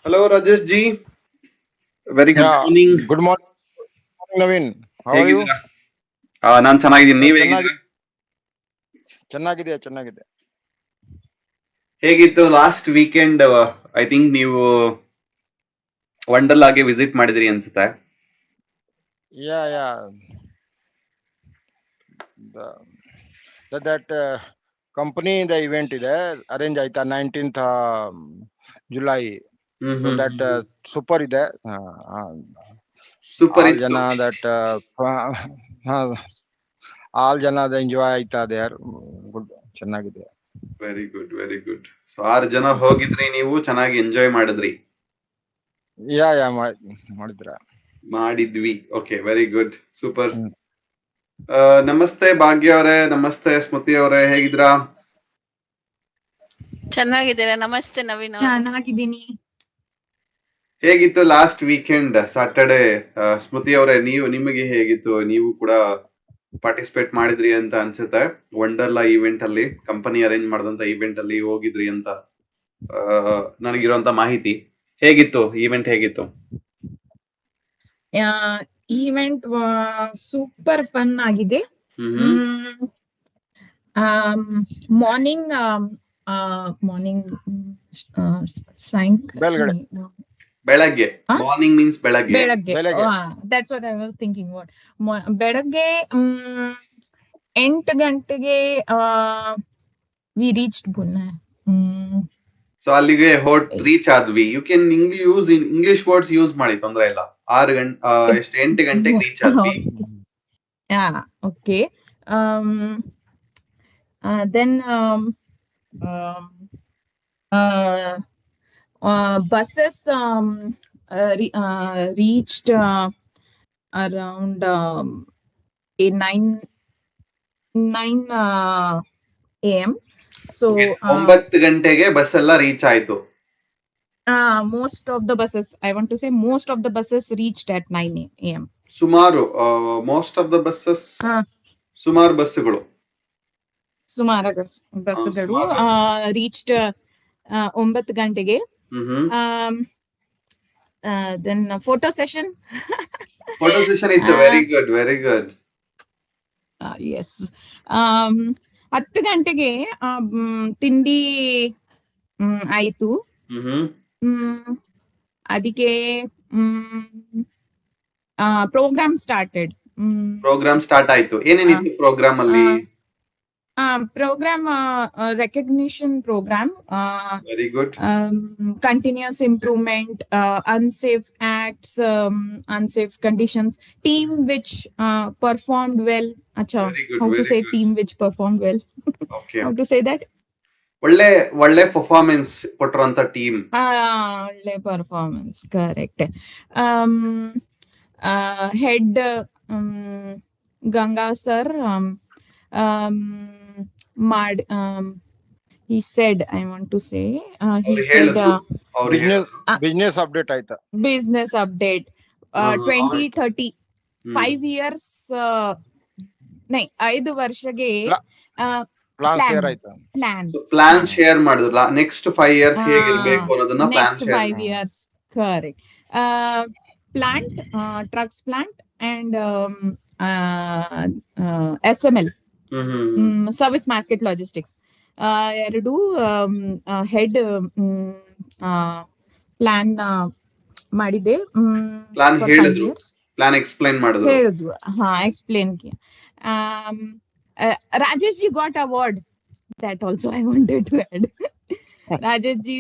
Hello, Rajesh ji. Very good Yeah, morning. good morning, Naveen. How are you? ಹೇಗಿದ್ದೀರಾ? ನಾನ್ ಚೆನ್ನಾಗಿದ್ದೀನಿ. ನೀವ್ ಚೆನ್ನಾಗಿ ಹೇಗಿದ್ದೀರಾ? ಚೆನ್ನಾಗಿದೆ. ಹೇಗಿತ್ತು ಲಾಸ್ಟ್ ವೀಕೆಂಡ್? ಐ ಥಿಂಕ್ ನೀವು ವಂಡರ್ಲಾಗೆ ವಿಸಿಟ್ ಮಾಡಿದ್ರಿ ಅನ್ಸುತ್ತೆ. Yeah. The, that company the event ಇದೆ ಅರೇಂಜ್ ಆಯ್ತಾ 19th July. Hmm so hmm that hmm hmm. Super ಇದೆ. ಸೂಪರ್ ಆಲ್ ಇತ್ತು. ಜನ ದಟ್ ಆಲ್ ಜನ ಎಂಜಾಯ್ ಆಯ್ತಾ ದೇ ಆರ್ ಗುಡ್ ಚೆನ್ನಾಗಿದೆ. Very good, very good. So 6 ಜನ ಹೋಗಿದ್ರಿ, ನೀವು ಚೆನ್ನಾಗಿ ಎಂಜಾಯ್ ಮಾಡಿದ್ರಿ. ಯಾ ಮಾಡಿದ್ರ. ಮಾಡಿದ್ವಿ. Okay, very good, super. Hmm. ನಮಸ್ತೆ ಭಾಗ್ಯ ಅವರೇ, ನಮಸ್ತೆ ಸ್ಮೃತಿ ಅವರೇ, ಹೇಗಿದ್ರಾ? ಚೆನ್ನಾಗಿದ್ದೀರಾ? ನಮಸ್ತೆ ನವೀನ್ ಅವರೇ. ಚೆನ್ನಾಗಿದ್ದೀನಿ. ಹೇಗಿತ್ತು ಲಾಸ್ಟ್ ವೀಕೆಂಡ್ ಸಾಟರ್ಡೆ? ಸ್ಮೃತಿ ಅವರೇ, ನಿಮಗೆ ಹೇಗಿತ್ತು? ನೀವು ಕೂಡ ಪಾರ್ಟಿಸಿಪೇಟ್ ಮಾಡಿದ್ರಿ ಅಂತ ಅನ್ಸುತ್ತೆ. ವಂಡರ್ಲಾ ಈವೆಂಟ್ ಅಲ್ಲಿ, ಕಂಪನಿ ಅರೇಂಜ್ ಮಾಡಿದಂತ ಈವೆಂಟ್ ಅಲ್ಲಿ ಹೋಗಿದ್ರಿ ಅಂತ ನನಗಿರುವಂತ ಮಾಹಿತಿ. ಹೇಗಿತ್ತು ಈವೆಂಟ್? ಹೇಗಿತ್ತು? ಈವೆಂಟ್ ಸೂಪರ್ ಫನ್ ಆಗಿದೆ. ಹ್ಮ್ ಮಾರ್ನಿಂಗ್ ಮಾರ್ನಿಂಗ್ ಬೆಳಗಡೆ ಬೆಳಗ್ಗೆ. Huh? ಮಾರ್ನಿಂಗ್ ಮೀನ್ಸ್ ಬೆಳಗ್ಗೆ. ಬೆಳಗ್ಗೆ. ಬೆಳಗ್ಗೆ that's what I was thinking. ಬೆಳಗ್ಗೆ 8 ಗಂಟೆಗೆ ವಿ ರೀಚ್ಡ್ ಪುಣೆ. ಸೊ ಅಲ್ಲಿಗೆ ರೀಚ್ ಆದ್ವಿ. You can use English words use ಮಾಡಿ, ತೊಂದ್ರೆ ಇಲ್ಲ. 6 ಗಂಟೆ ಎಷ್ಟು 8 ಗಂಟೆಗೆ ರೀಚ್ ಆದ್ವಿ. Okay. Then buses reached around 9 a.m. So 9 ಗಂಟೆಗೆ ಬಸ್ ಎಲ್ಲ ರೀಚ್ ಆಯ್ತು. most of the buses, I want to say most of the buses reached at 9 a.m. ಸುಮಾರು ಮೋಸ್ಟ್ ಆಫ್ ದ ಬಸ್ಸಸ್, ಸುಮಾರು ಬಸ್ಸುಗಳು ಸುಮಾರು ಬಸ್ಸುಗಳು ರೀಚ್ಡ್ 9 ಗಂಟೆಗೆ. ದೆನ್ ಫೋಟೋ ಸೆಷನ್ ಇತ್ತು. Very good, very good. Yes. 10 ಗಂಟೆಗೆ ತಿಂಡಿ ಆಯ್ತು. ಅದಕ್ಕೆ ಪ್ರೋಗ್ರಾಮ್ ಸ್ಟಾರ್ಟ್ ಆಯ್ತು. ಏನೇನಿತ್ತು ಪ್ರೋಗ್ರಾಮ್ ಅಲ್ಲಿ? program recognition program, very good. continuous improvement, unsafe acts, unsafe conditions, team which performed well. Acha, Very good, how to very say good. team which performed well? Okay. How to say that? ಒಳ್ಳೆ performance ಕೊಟ್ಟಿರುವಂತ team. ಒಳ್ಳೆ performance, correct. Head Ganga sir he said, I want to say, he said business update ಆಯ್ತಾ? business update 2030 5 years 5 ವರ್ಷಗೆ plan share ಮಾಡಿದ್ರಲ್ಲ. Next 5 years ಹೇಗಿರ್ಬೇಕು ಅನ್ನೋದನ್ನ plan next share 5 years, correct. Plant, trucks plant and SML, service market logistics, ಎರಡು head plan ಮಾಡಿದೆ. Plan explain ಮಾಡಿದ್ರು. ಹೇಳಿದ್ವು. Explain. Rajesh ji got award. That also I wanted to add. Rajesh ji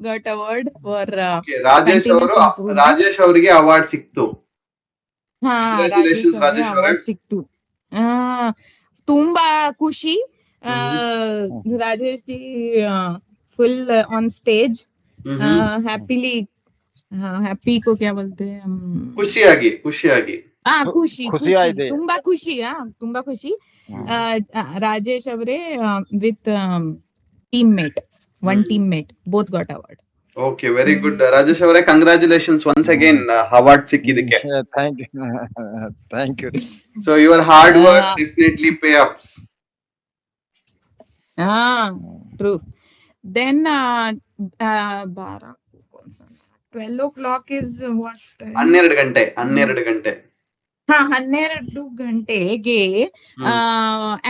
got award for Rajesh ಅವರಿಗೆ award ಸಿಕ್ತು. ರಾಜೇಶ್ ಅವರಿಗೆ award ಸಿಕ್ತು. ತುಂಬಾ ಖುಷಿ. Rajesh ji full on stage happy को क्या बोलते हैं? ಖುಷಿಯಾಗಿ ತುಂಬಾ ಖುಷಿ. ರಾಜೇಶ್ ಅವರೇ with teammate, one teammate, both got award. Okay, very good. Rajesh ಅವರೇ, ಕಂಗ್ರಾಚುಲೇಷನ್ಸ್ ಒನ್ಸ್ ಅಗೇನ್ ಅವಾರ್ಡ್ ಸಿಕ್ಕಿದ್ದಕ್ಕೆ. Thank you. So your hard work definitely pay ups. True. Then 12 o'clock is what time? 12 ಗಂಟೆ 12 ಗಂಟೆ. 12 ಗಂಟೆಗೆ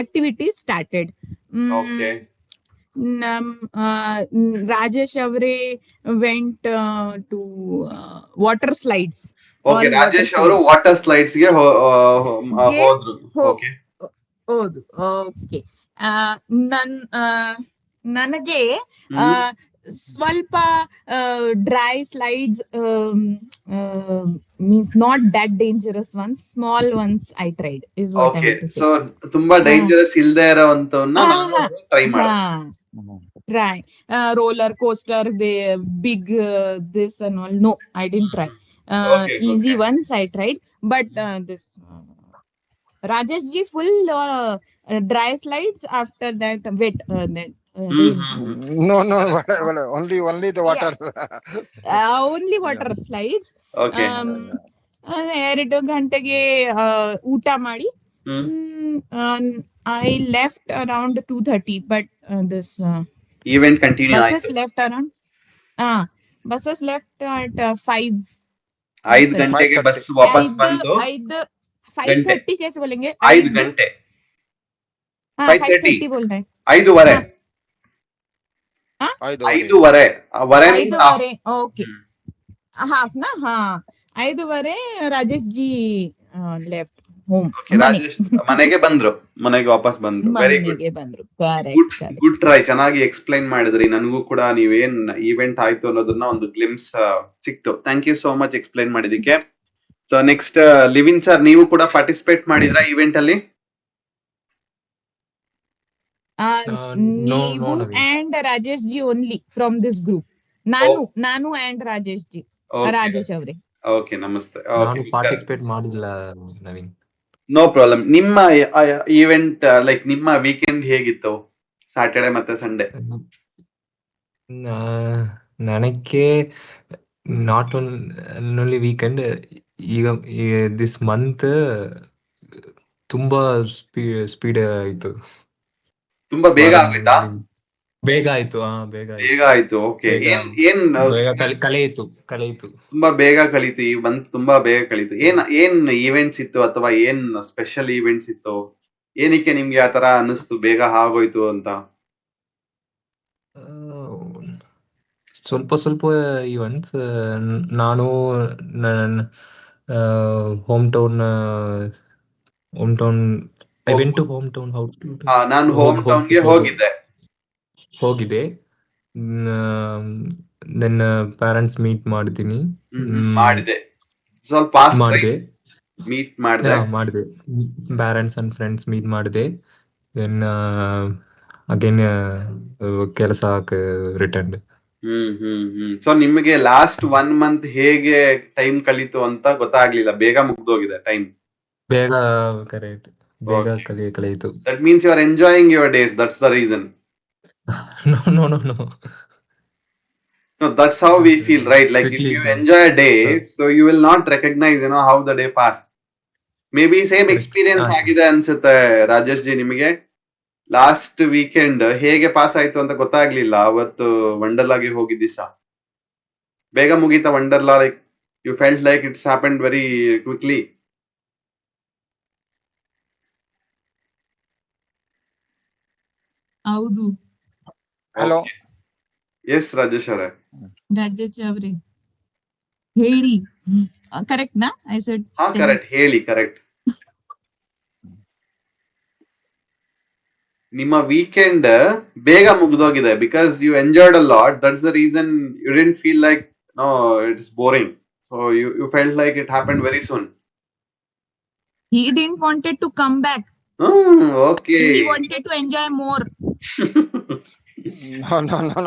activities started. Okay. Rajesh Avre went to water slides. Okay, All water Rajesh ಅವರು slides. Water slides ಗೆ ಹೋದ್ರು. ಹೋ- okay. ಹೌದು. Okay. ನನಗೆ ಸ್ವಲ್ಪ dry slides means not that dangerous ones, small ones I tried is what I okay, want to so say. ತುಂಬಾ dangerous ಇಲ್ದೇ ಇರೋವಂತವನ್ನ ನಾನು ಟ್ರೈ ಮಾಡಿದೆ. Try roller coaster, the big this and all. No, I didn't try. Okay, Easy okay. ones I tried, but this Rajesh ji full dry slides. After that, wet. That rain. No, only the water. Only water slides. Okay. 2 ಗಂಟೆಗೆ ಊಟ ಮಾಡಿ I left around 2:30, but this event continue buses ಆಯ್ತು. left around buses left at 5. 5 ಗಂಟೆಗೆ bus ವಾಪಸ್ ಬಂತು. 5:30 कैसे बोलेंगे? 5 ಗಂಟೆ 5:30 बोलना है. 5:15 5:15 5:15. Okay. Half na. 5:15 Rajesh ji left home. Rajesh ಮನೆಗೆ ವಾಪಸ್ ಬಂದ್ರು. ವೆರಿ ಗುಡ್, ಮನೆಗೆ ಬಂದ್ರು. Correct. Good try. ಚೆನ್ನಾಗಿ ಎಕ್ಸ್ಪ್ಲೈನ್ ಮಾಡಿದ್ರಿ. ನನಗೂ ಕೂಡ ನೀವೇನ್ ಈವೆಂಟ್ ಆಯ್ತು ಅನ್ನೋದನ್ನ ಒಂದು ಗ್ಲಿಮ್ಸ್ ಸಿಕ್ತು. Thank you so much explain ಮಾಡಿದಕ್ಕೆ. ಸೊ ನೆಕ್ಸ್ಟ್ ಲಿವಿನ್ ಸರ್, ನೀವು ಕೂಡ ಪಾರ್ಟಿಸಿಪೇಟ್ ಮಾಡಿದ್ರಾ ಈವೆಂಟ್ ಅಲ್ಲಿ? ನೀವು and Rajesh ji only from this group. ನಾನು and Rajesh ji. ರಾಜೇಶ್ ಅವರೇ. ಓಕೆ, ನಮಸ್ತೆ. ನಾನು ಪಾರ್ಟಿಸಿಪೇಟ್ ಮಾಡಿಲ್ಲ ನವೀನ್. No problem. ನಿಮ್ಮ ಈವೆಂಟ್ ಲೈಕ್ ನಿಮ್ಮ ವೀಕೆಂಡ್ ಹೇಗಿತ್ತು, ಸ್ಯಾಟರ್ಡೆ ಮತ್ತೆ ಸಂಡೇ? ನನಗೆ ನಾಟ್ ಓನ್ಲಿ ವೀಕೆಂಡ್, ಈಗ ದಿಸ್ ಮಂತ್ ತುಂಬಾ ಸ್ಪೀಡ್ ಆಯ್ತು. ತುಂಬಾ ಬೇಗ ಆಗೋಯ್ತಾ? ಬೇಗ ಆಯ್ತು. ಬೇಗ ಆಯ್ತು. ಓಕೆ. ಏನ್ ಕಳೆಯಿತು. ತುಂಬಾ ಬೇಗ ಕಳೀತು. ಈ ಮಂತ್ ತುಂಬಾ ಬೇಗ ಕಳೀತು. ಏನ್ ಈವೆಂಟ್ಸ್ ಇತ್ತು ಅಥವಾ ಏನ್ ಸ್ಪೆಷಲ್ ಈವೆಂಟ್ಸ್ ಇತ್ತು? ಏನಕ್ಕೆ ನಿಮ್ಗೆ ಆತರ ಅನಿಸ್ತು ಬೇಗ ಆಗೋಯ್ತು ಅಂತ? ಸ್ವಲ್ಪ ಈವೆಂಟ್ಸ್. ನಾನು home town I went to home town. ನಾನು ಹೋಮ್ ಟೌನ್ಗೆ ಹೋಗಿದ್ದೆ. ನನ್ನ ಪ್ಯಾರೆಂಟ್ಸ್ ಮೀಟ್ ಮಾಡಿದೆ. ಸ್ವಲ್ಪ ಮೀಟ್ ಮಾಡಿದೆ. ಪ್ಯಾರೆಂಟ್ಸ್ ಅಂಡ್ ಫ್ರೆಂಡ್ಸ್ ಮೀಟ್ ಮಾಡಿದೆ. ದೆನ್ ಅಗೇನ್ ಕೆಲಸ ರಿಟರ್ನ್. ಸೊ ನಿಮಗೆ ಲಾಸ್ಟ್ 1 ಮಂತ್ ಹೇಗೆ ಟೈಮ್ ಕಳೀತು ಅಂತ ಗೊತ್ತಾಗ್ಲಿಲ್ಲ, ಬೇಗ ಮುಗ್ದೋಗಿದೆ ಟೈಮ್. ಬೇಗ ಕಳೆಯಿತು. That means you are enjoying your days. That's the reason. No, that's how we feel, right? Like if you enjoy a day, so you will not recognize, how the day passed. Maybe same experience ಆಗಿದೆ ಅನ್ಸುತ್ತೆ ರಾಜೇಶ್ ಜಿ ನಿಮಗೆ. Last weekend ಹೇಗೆ pass ಆಯ್ತು ಅಂತ ಗೊತ್ತಾಗ್ಲಿಲ್ಲ. ಅವತ್ತು ವಂಡರ್ಲಾಗೆ ಹೋಗಿದ್ದ ದಿವಸ ಬೇಗ ಮುಗೀತಾ Wonderla? Like you felt like it's happened very quickly. ಹೌದು. ಹಲೋ. ಎಸ್ ರಾಜೇಶ್ ಅವರೇ. ರಾಜೇಶ್ ಅವರೇ ಹೇಳಿ. ಕರೆಕ್ಟ್ ನಾ? I said correct. ಹೇಳಿ, ಕರೆಕ್ಟ್. ನಿಮ್ಮ ವೀಕೆಂಡ್ ಬೇಗ ಮುಗ್ದೋಗಿದೆ because you enjoyed a lot. That's the reason you didn't feel like it's boring. So you felt like it happened very soon. He didn't wanted to come back. Okay. He wanted to enjoy more. No.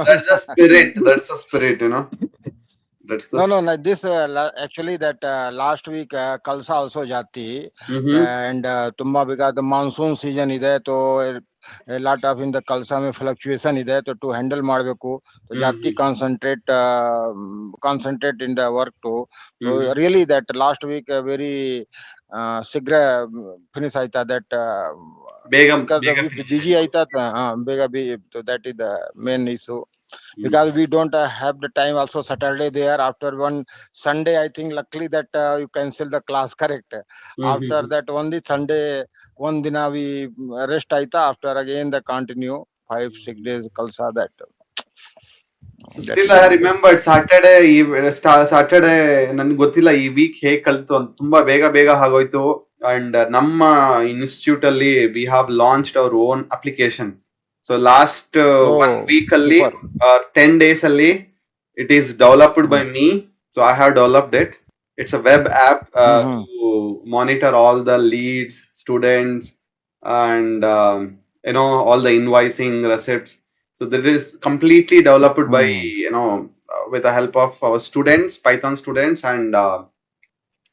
That's a spirit. That's a spirit, That's the No. Like this, actually, that last week Kalsa also jati, and tumba because the monsoon season ide, to a lot of in the Kalsa mein fluctuation ide, to handle ಮಾಡಬೇಕು. So jati concentrate in the work too. So really that last week very ಶೀಘ್ರ finish ಆಯ್ತಾ? That ಬೇಗ busy ಆಯ್ತಾ? ಬೇಗ that is the main issue. because we don't have the time also Saturday there. After one Sunday, I think luckily that you cancel the class, correct. After that only Sunday one dina we rest aita, after again the continue 5-6 days kalsa that. So still I remembered Saturday ನನ್ಗೆ ಗೊತ್ತಿಲ್ಲ ಈ weak ಹೇಗ್ ಕಲ್ತು ಅಂತ, ತುಂಬಾ ಬೇಗ ಆಗೋಯ್ತು. And ನಮ್ಮ ಇನ್ಸ್ಟಿಟ್ಯೂಟ್ ಅಲ್ಲಿ we have launched our own application. So last 1 week ಅಲ್ಲಿ 10 days ಅಲ್ಲಿ it is developed by me. So I have developed it. It's a web app to monitor all the leads, students, and all the invoicing receipts. So that is completely developed by with the help of our students, Python students, and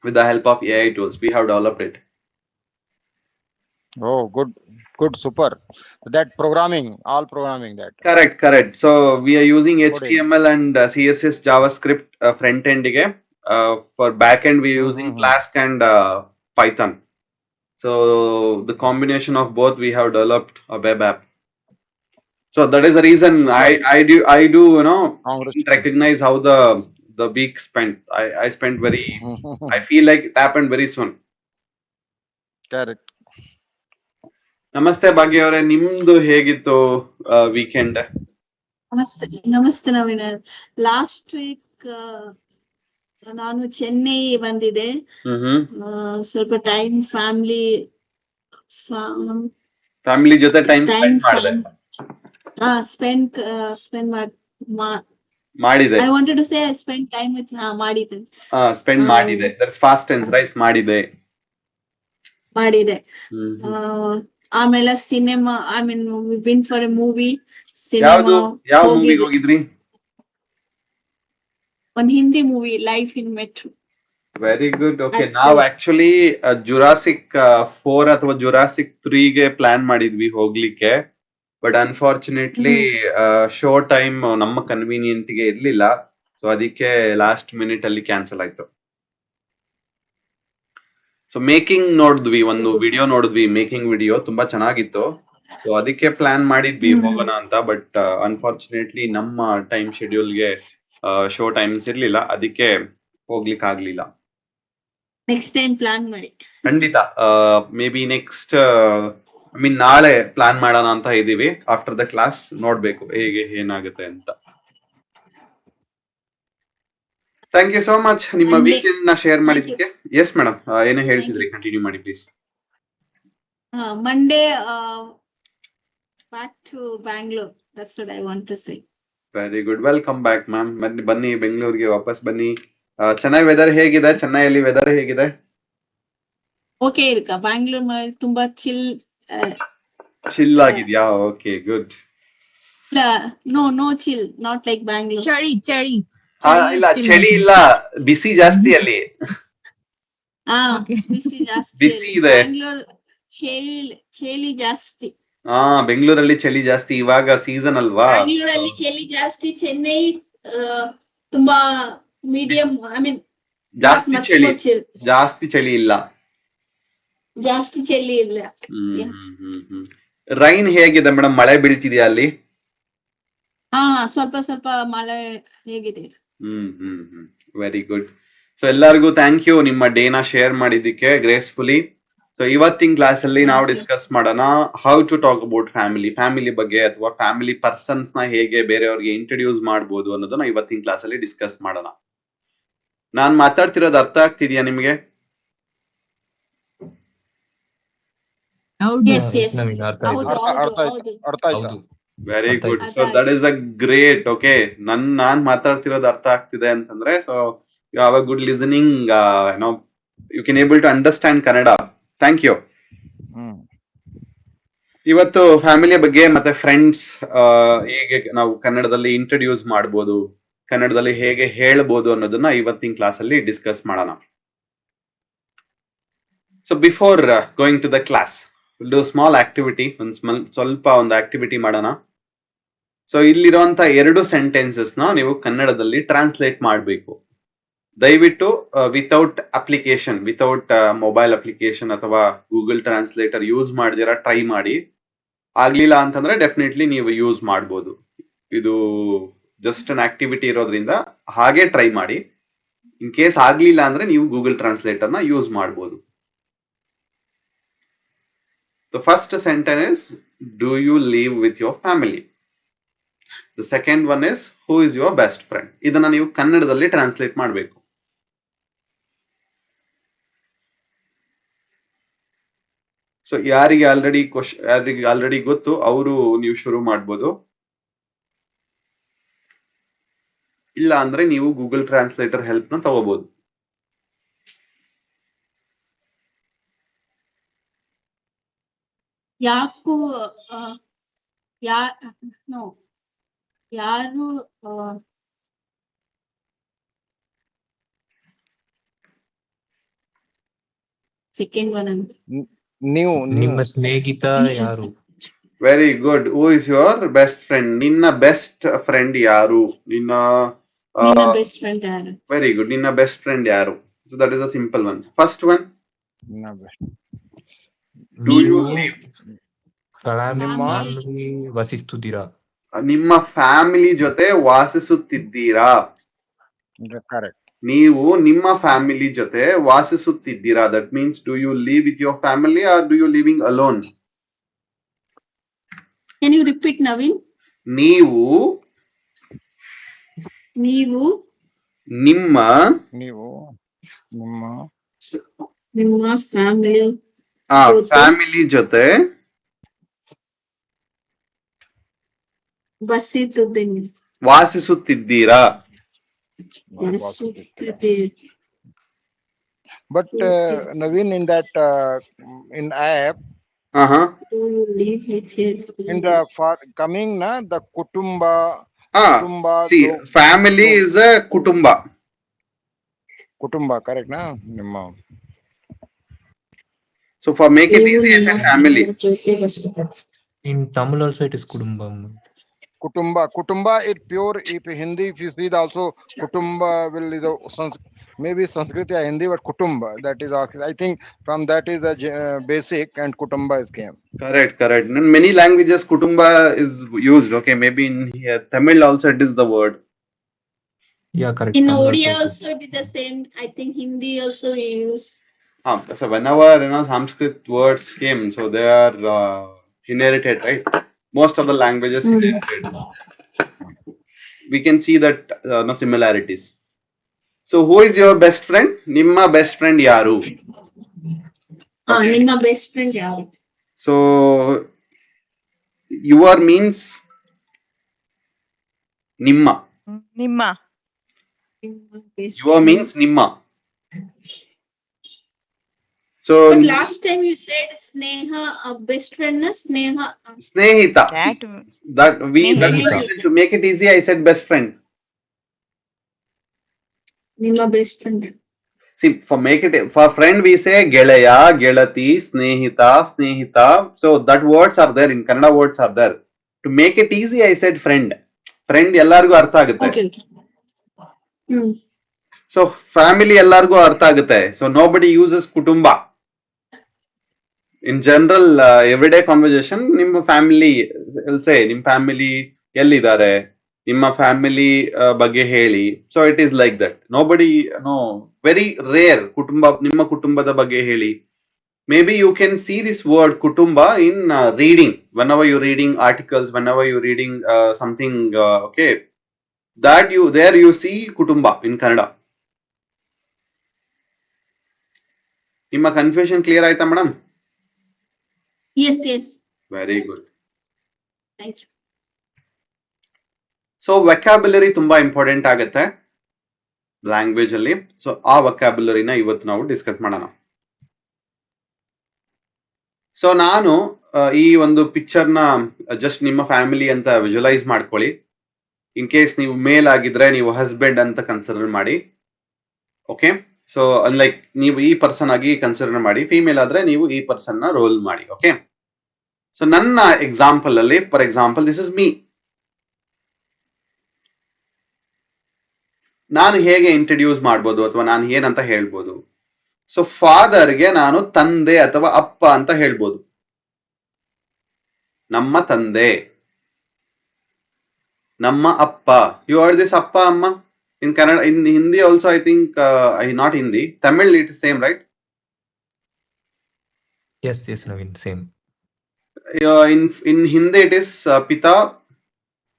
with the help of AI tools, we have developed it. Oh, good, super. That programming, all programming that. Correct. So we are using HTML and CSS, JavaScript front end ಗೆ. For back end we are using Flask and Python. So the combination of both, we have developed a web app. So that is the reason I do recognize how the week spent. I spent very I feel like it happened very soon. Correct. ನಮಸ್ತೆ ಭಾಗ್ಯ ಅವರೇ, ನಿಮ್ದು ಹೇಗಿತ್ತು weekend? ನಮಸ್ತೆ Naveen. Last week ನಾನು ಚೆನ್ನೈ ಬಂದಿದೆ. ಸ್ವಲ್ಪ time family ಜೊತೆ time spend ಮಾಡಿದೆ. ಮಾಡಿದೆ. I wanted to say I spent time with ಮಾಡಿದೆ. ಸ್ಪೆಂಡ್ ಮಾಡಿದೆ. That's fast tense, right? ಮಾಡಿದೆ. ಆಮೇಲೆ cinema, I mean we been for A movie. ಯಾವ ಮೂವಿಗೆ ಹೋಗಿದ್ರಿ? ಒಂದು Hindi movie, life in metro. Very good. Okay, ನಾವು ಆಕ್ಚುಲಿ ಜುರಾಸಿಕ್ 4 ಅಥವಾ ಜುರಾಸಿಕ್ 3 ಗೆ ಪ್ಲಾನ್ ಮಾಡಿದ್ವಿ ಹೋಗ್ಲಿಕ್ಕೆ. ಬಟ್ ಅನ್ಫಾರ್ಚುನೇಟ್ಲಿ ಶೋ ಟೈಮ್ ನಮ್ಮ ಕನ್ವೀನಿಯಂಟ್ ಗೆ ಇರ್ಲಿಲ್ಲ. ಸೊ ಅದಕ್ಕೆ ಲಾಸ್ಟ್ ಮಿನಿಟ್ ಅಲ್ಲಿ ಕ್ಯಾನ್ಸಲ್ ಆಯ್ತು. ಸೊ ಮೇಕಿಂಗ್ ನೋಡಿದ್ವಿ, ಒಂದು ವಿಡಿಯೋ ನೋಡಿದ್ವಿ, ಮೇಕಿಂಗ್ ವಿಡಿಯೋ ತುಂಬಾ ಚೆನ್ನಾಗಿತ್ತು. ಸೊ ಅದಕ್ಕೆ ಪ್ಲಾನ್ ಮಾಡಿದ್ವಿ ಹೋಗೋಣ ಅಂತ. ಬಟ್ ಅನ್ಫಾರ್ಚುನೇಟ್ಲಿ ನಮ್ಮ ಟೈಮ್ ಶೆಡ್ಯೂಲ್ಗೆ ಶೋ ಟೈಮ್ಸ್ ಇರ್ಲಿಲ್ಲ, ಅದಕ್ಕೆ ಹೋಗ್ಲಿಕ್ಕೆ ಆಗ್ಲಿಲ್ಲ. ನೆಕ್ಸ್ಟ್ ಟೈಮ್ ಪ್ಲಾನ್ ಮಾಡಿ. ಖಂಡಿತ. ಮೇ ಬಿ ನೆಕ್ಸ್ಟ್ ನಾಳೆ ಪ್ಲಾನ್ ಮಾಡೋಣ ಅಂತ ಇದೀವಿ. ಆಫ್ಟರ್ ದ ಕ್ಲಾಸ್ ನೋಡ್ಬೇಕು ಹೇಗೆ ಏನಾಗುತ್ತೆ ಅಂತ. ಥ್ಯಾಂಕ್ ಯು ಸೋ ಮಚ್ ನಿಮ್ಮ ವೀಕೆಂಡ್ ನ ಶೇರ್ ಮಾಡಿದ್ದಕ್ಕೆ. ಎಸ್ ಮೇಡಮ್, ಏನೋ ಹೇಳ್ತಿದ್ರಿ, ಕಂಟಿನ್ಯೂ ಮಾಡಿ please. Monday back to Bangalore, that's what I want to say. Very good, welcome back ma'am. ಬನ್ನಿ ಬೆಂಗಳೂರಿಗೆ ವಾಪಸ್ ಬನ್ನಿ. ಚೆನ್ನೈ ವೆದರ್ ಹೇಗಿದೆ? ಚೆನ್ನೈಯಲ್ಲಿ ವೆದರ್ ಹೇಗಿದೆ? ಓಕೆ ಇರುತ್ತಾ? ಬ್ಯಾಂಗ್ಳೂರ್ ತುಂಬಾ ಚಿಲ್ ಆಗಿದ್ಯಾ? Okay, good. No chill, not like Bangalore. ಚಳಿ ಇಲ್ಲ, ಚಳಿ ಇಲ್ಲ, ಬಿಸಿ ಜಾಸ್ತಿ ಅಲ್ಲಿ. ಬಿಸಿ ಇದೆ. ಚಳಿ ಜಾಸ್ತಿ. ಬೆಂಗಳೂರಲ್ಲಿ ಚಳಿ ಜಾಸ್ತಿ. ಇವಾಗ ಸೀಸನ್ ಅಲ್ವಾ? ಬೆಂಗಳೂರಲ್ಲಿ ಚಳಿ ಜಾಸ್ತಿ. ಚೆನ್ನೈ ತುಂಬಾ ಮೀಡಿಯಂ, ಐ ಮೀನ್ ಜಾಸ್ತಿ ಚಳಿ ಇಲ್ಲ. ಜಾಸ್ತಿ ಚಳಿ ಇಲ್ಲ. ರೈನ್ ಹೇಗಿದೆ ಮೇಡಮ್? ಮಳೆ ಬೀಳ್ತಿದ್ಯಾ ಅಲ್ಲಿ? ಸ್ವಲ್ಪ ಸ್ವಲ್ಪ ಮಳೆ ಹೇಗಿದೆ. Very good. ಸೊ ಎಲ್ಲರಿಗೂ ಥ್ಯಾಂಕ್ ಯು ನಿಮ್ಮ ಡೇನ ಶೇರ್ ಮಾಡಿದ್ದಕ್ಕೆ ಗ್ರೇಸ್ಫುಲಿ. ಸೊ ಇವತ್ತಿನ ಕ್ಲಾಸ್ ಅಲ್ಲಿ ನಾವು ಡಿಸ್ಕಸ್ ಮಾಡೋಣ how to talk about family ಬಗ್ಗೆ, ಅಥವಾ ಫ್ಯಾಮಿಲಿ ಪರ್ಸನ್ಸ್ ನ ಹೇಗೆ ಬೇರೆಯವ್ರಿಗೆ ಇಂಟ್ರೊಡ್ಯೂಸ್ ಮಾಡ್ಬೋದು ಅನ್ನೋದನ್ನ ಇವತ್ತಿನ ಕ್ಲಾಸ್ ಅಲ್ಲಿ ಡಿಸ್ಕಸ್ ಮಾಡೋಣ. ನಾನ್ ಮಾತಾಡ್ತಿರೋದು ಅರ್ಥ ಆಗ್ತಿದ್ಯಾ ನಿಮ್ಗೆ? Very good. So that is a great. Okay, ನಾನ್ ಮಾತಾಡ್ತಿರೋದು ಅರ್ಥ ಆಗ್ತಿದೆ ಅಂತಂದ್ರೆ, so you have a good listening, you can able to understand Kannada. Thank you. ಇವತ್ತು ಫ್ಯಾಮಿಲಿಯ ಬಗ್ಗೆ ಮತ್ತೆ ಫ್ರೆಂಡ್ಸ್ ಹೇಗೆ ನಾವು ಕನ್ನಡದಲ್ಲಿ ಇಂಟ್ರೊಡ್ಯೂಸ್ ಮಾಡ್ಬೋದು, ಕನ್ನಡದಲ್ಲಿ ಹೇಗೆ ಹೇಳ್ಬೋದು ಅನ್ನೋದನ್ನ ಇವತ್ತಿನ ಕ್ಲಾಸ್ ಅಲ್ಲಿ ಡಿಸ್ಕಸ್ ಮಾಡೋಣ. So before going to the class, ಒಂದು ಸ್ಮಾಲ್ ಆಕ್ಟಿವಿಟಿ, ಸ್ವಲ್ಪ ಆಕ್ಟಿವಿಟಿ ಮಾಡೋಣ. ಸೊ ಇಲ್ಲಿರುವಂತ 2 ಸೆಂಟೆನ್ಸಸ್ ನ ನೀವು ಕನ್ನಡದಲ್ಲಿ ಟ್ರಾನ್ಸ್ಲೇಟ್ ಮಾಡಬೇಕು. ದಯವಿಟ್ಟು without application, without mobile application ಅಥವಾ ಗೂಗಲ್ ಟ್ರಾನ್ಸ್ಲೇಟರ್ ಯೂಸ್ ಮಾಡಿದಿರಾ ಟ್ರೈ ಮಾಡಿ. ಆಗ್ಲಿಲ್ಲ ಅಂತಂದ್ರೆ ಡೆಫಿನೆಟ್ಲಿ ನೀವು ಯೂಸ್ ಮಾಡ್ಬೋದು. ಇದು ಜಸ್ಟ್ ಅನ್ ಆಕ್ಟಿವಿಟಿ ಇರೋದ್ರಿಂದ ಹಾಗೆ ಟ್ರೈ ಮಾಡಿ. ಇನ್ ಕೇಸ್ ಆಗ್ಲಿಲ್ಲ ಅಂದ್ರೆ ನೀವು ಗೂಗಲ್ ಟ್ರಾನ್ಸ್ಲೇಟರ್ ನ ಯೂಸ್ ಮಾಡಬಹುದು. The first sentence is, do you live with your family? The second one is, who is your best friend? ಇದನ್ನ ನೀವು ಕನ್ನಡದಲ್ಲಿ ಟ್ರಾನ್ಸ್ಲೇಟ್ ಮಾಡಬೇಕು. ಸೊ ಯಾರಿಗೆ ಆಲ್ರೆಡಿ ಗೊತ್ತು ಅವರು ನೀವು ಶುರು ಮಾಡ್ಬೋದು. ಇಲ್ಲ ಅಂದ್ರೆ ನೀವು ಗೂಗಲ್ ಟ್ರಾನ್ಸ್ಲೇಟರ್ ಹೆಲ್ಪ್ ನ ತಗೋಬಹುದು. ಯಾಕು ನೋ ಯಾರು ಸೆಕೆಂಡ್ ಒನ್ ಅಂತ ನೀವು ನಿಮ್ಮ ಸ್ನೇಹಿತ ಯಾರು? Very good. Who is your best friend? ನಿನ್ನ ಬೆಸ್ಟ್ ಫ್ರೆಂಡ್ ಯಾರು? ನಿನ್ನ ಬೆಸ್ಟ್ ಫ್ರೆಂಡ್ ಯಾರು? Very good. ನಿನ್ನ ಬೆಸ್ಟ್ ಫ್ರೆಂಡ್ ಯಾರು? So that is a simple one. First one, do you live? Family ವಸಿಸುತ್ತೀರಾ? ನಿಮ್ಮ ಫ್ಯಾಮಿಲಿ ಜೊತೆ ವಾಸಿಸುತ್ತಿದ್ದೀರಾ? ಕರೆಕ್ಟ್. ನೀವು ನಿಮ್ಮ ಫ್ಯಾಮಿಲಿ ಜೊತೆ ವಾಸಿಸುತ್ತಿದ್ದೀರಾ. That means, do you live with your family or do you living alone? Can you repeat, Naveen? ನೀವು ನಿಮ್ಮ ಫ್ಯಾಮಿಲಿ ಫ್ಯಾಮಿಲಿ ಜೊತೆ ವಾಸಿಸುತ್ತಿದ್ದೀರಾ? But Naveen, in that in app, Do you live with your in the for coming na the kutumba see, family is a kutumba. correct na nimma. So for make it easy, I said family. In Tamil also it is kudumbam. Kutumba it pure. If Hindi, if you see also kutumba will is maybe Sanskrit or Hindi, but kutumba, that is I think from that is the basic, and kutumba is came. Correct. In many languages kutumba is used. Okay, maybe in here, Tamil also it is the word. Yeah, correct. In Tamil Odia also. also did the same. I think Hindi also we use. So whenever Sanskrit words came, so they are inherited, right? Most of the languages inherited. We can see that no similarities. So who is your best friend? Nimma best friend yaru? Nimma best friend yaru? So your means Nimma. Your means Nimma. So But last time you said Sneha, best friend na Sneha. Snehita. That Snehita. to make it easy, I said best friend. Nimma best friend. See, for friend we say Gelaya, Gelati, Snehita. So that words are there in Kannada. Words are there. To make it easy, I said friend. Friend ಎಲ್ಲರಿಗೂ ಅರ್ಥ ಆಗುತ್ತೆ. Okay. So family ಎಲ್ಲರಿಗೂ ಅರ್ಥ ಆಗುತ್ತೆ. So nobody uses kutumba. In general, everyday conversation, ನಿಮ್ಮ family say ನಿಮ್ಮ family ಎಲ್ಲಿದ್ದಾರೆ, ನಿಮ್ಮ ಫ್ಯಾಮಿಲಿ ಬಗ್ಗೆ ಹೇಳಿ. So it is like that. Very rare ನಿಮ್ಮ ಕುಟುಂಬದ ಬಗ್ಗೆ ಹೇಳಿ. Maybe you can see this word ಕುಟುಂಬ in reading. whenever you're reading articles, whenever you're reading something, okay, that you see kutumba in Kannada. ನಿಮ್ಮ confusion clear ಆಯ್ತಾ madam? Yes. Very good. Thank you. So vocabulary ತುಂಬಾ important ಆಗುತ್ತೆ language ಅಲ್ಲಿ. So ಆ ವೆಕ್ಯಾಬ್ಯುಲರಿನ ಇವತ್ತು ನಾವು discuss ಮಾಡೋಣ. So ನಾನು ಈ ಒಂದು ಪಿಕ್ಚರ್ ನ ಜಸ್ಟ್ ನಿಮ್ಮ ಫ್ಯಾಮಿಲಿ ಅಂತ ವಿಜುವಲೈಸ್ ಮಾಡ್ಕೊಳ್ಳಿ. ಇನ್ ಕೇಸ್ ನೀವು ಮೇಲ್ ಆಗಿದ್ರೆ ನೀವು ಹಸ್ಬೆಂಡ್ ಅಂತ ಕನ್ಸಿಡರ್ ಮಾಡಿ. ಓಕೆ, ಸೊ ಲೈಕ್ ನೀವು ಈ ಪರ್ಸನ್ ಆಗಿ ಕನ್ಸಿಡರ್ ಮಾಡಿ. ಫೀಮೇಲ್ ಆದ್ರೆ ನೀವು ಈ ಪರ್ಸನ್ ನ ರೋಲ್ ಮಾಡಿ. ಓಕೆ, ಸೊ ನನ್ನ ಎಕ್ಸಾಂಪಲ್ ಅಲ್ಲಿ, for example, this is me. ನಾನು ಹೇಗೆ ಇಂಟ್ರಡ್ಯೂಸ್ ಮಾಡ್ಬೋದು ಅಥವಾ ನಾನು ಏನಂತ ಹೇಳ್ಬೋದು? ಸೊ ಫಾದರ್ಗೆ ನಾನು ತಂದೆ ಅಥವಾ ಅಪ್ಪ ಅಂತ ಹೇಳ್ಬೋದು. ನಮ್ಮ ತಂದೆ. Namma appa. You heard this appa amma? In Kannada, in Hindi also I think, not Hindi. Tamil it is same, right? Yes, Naveen, same. In Hindi it is Pita,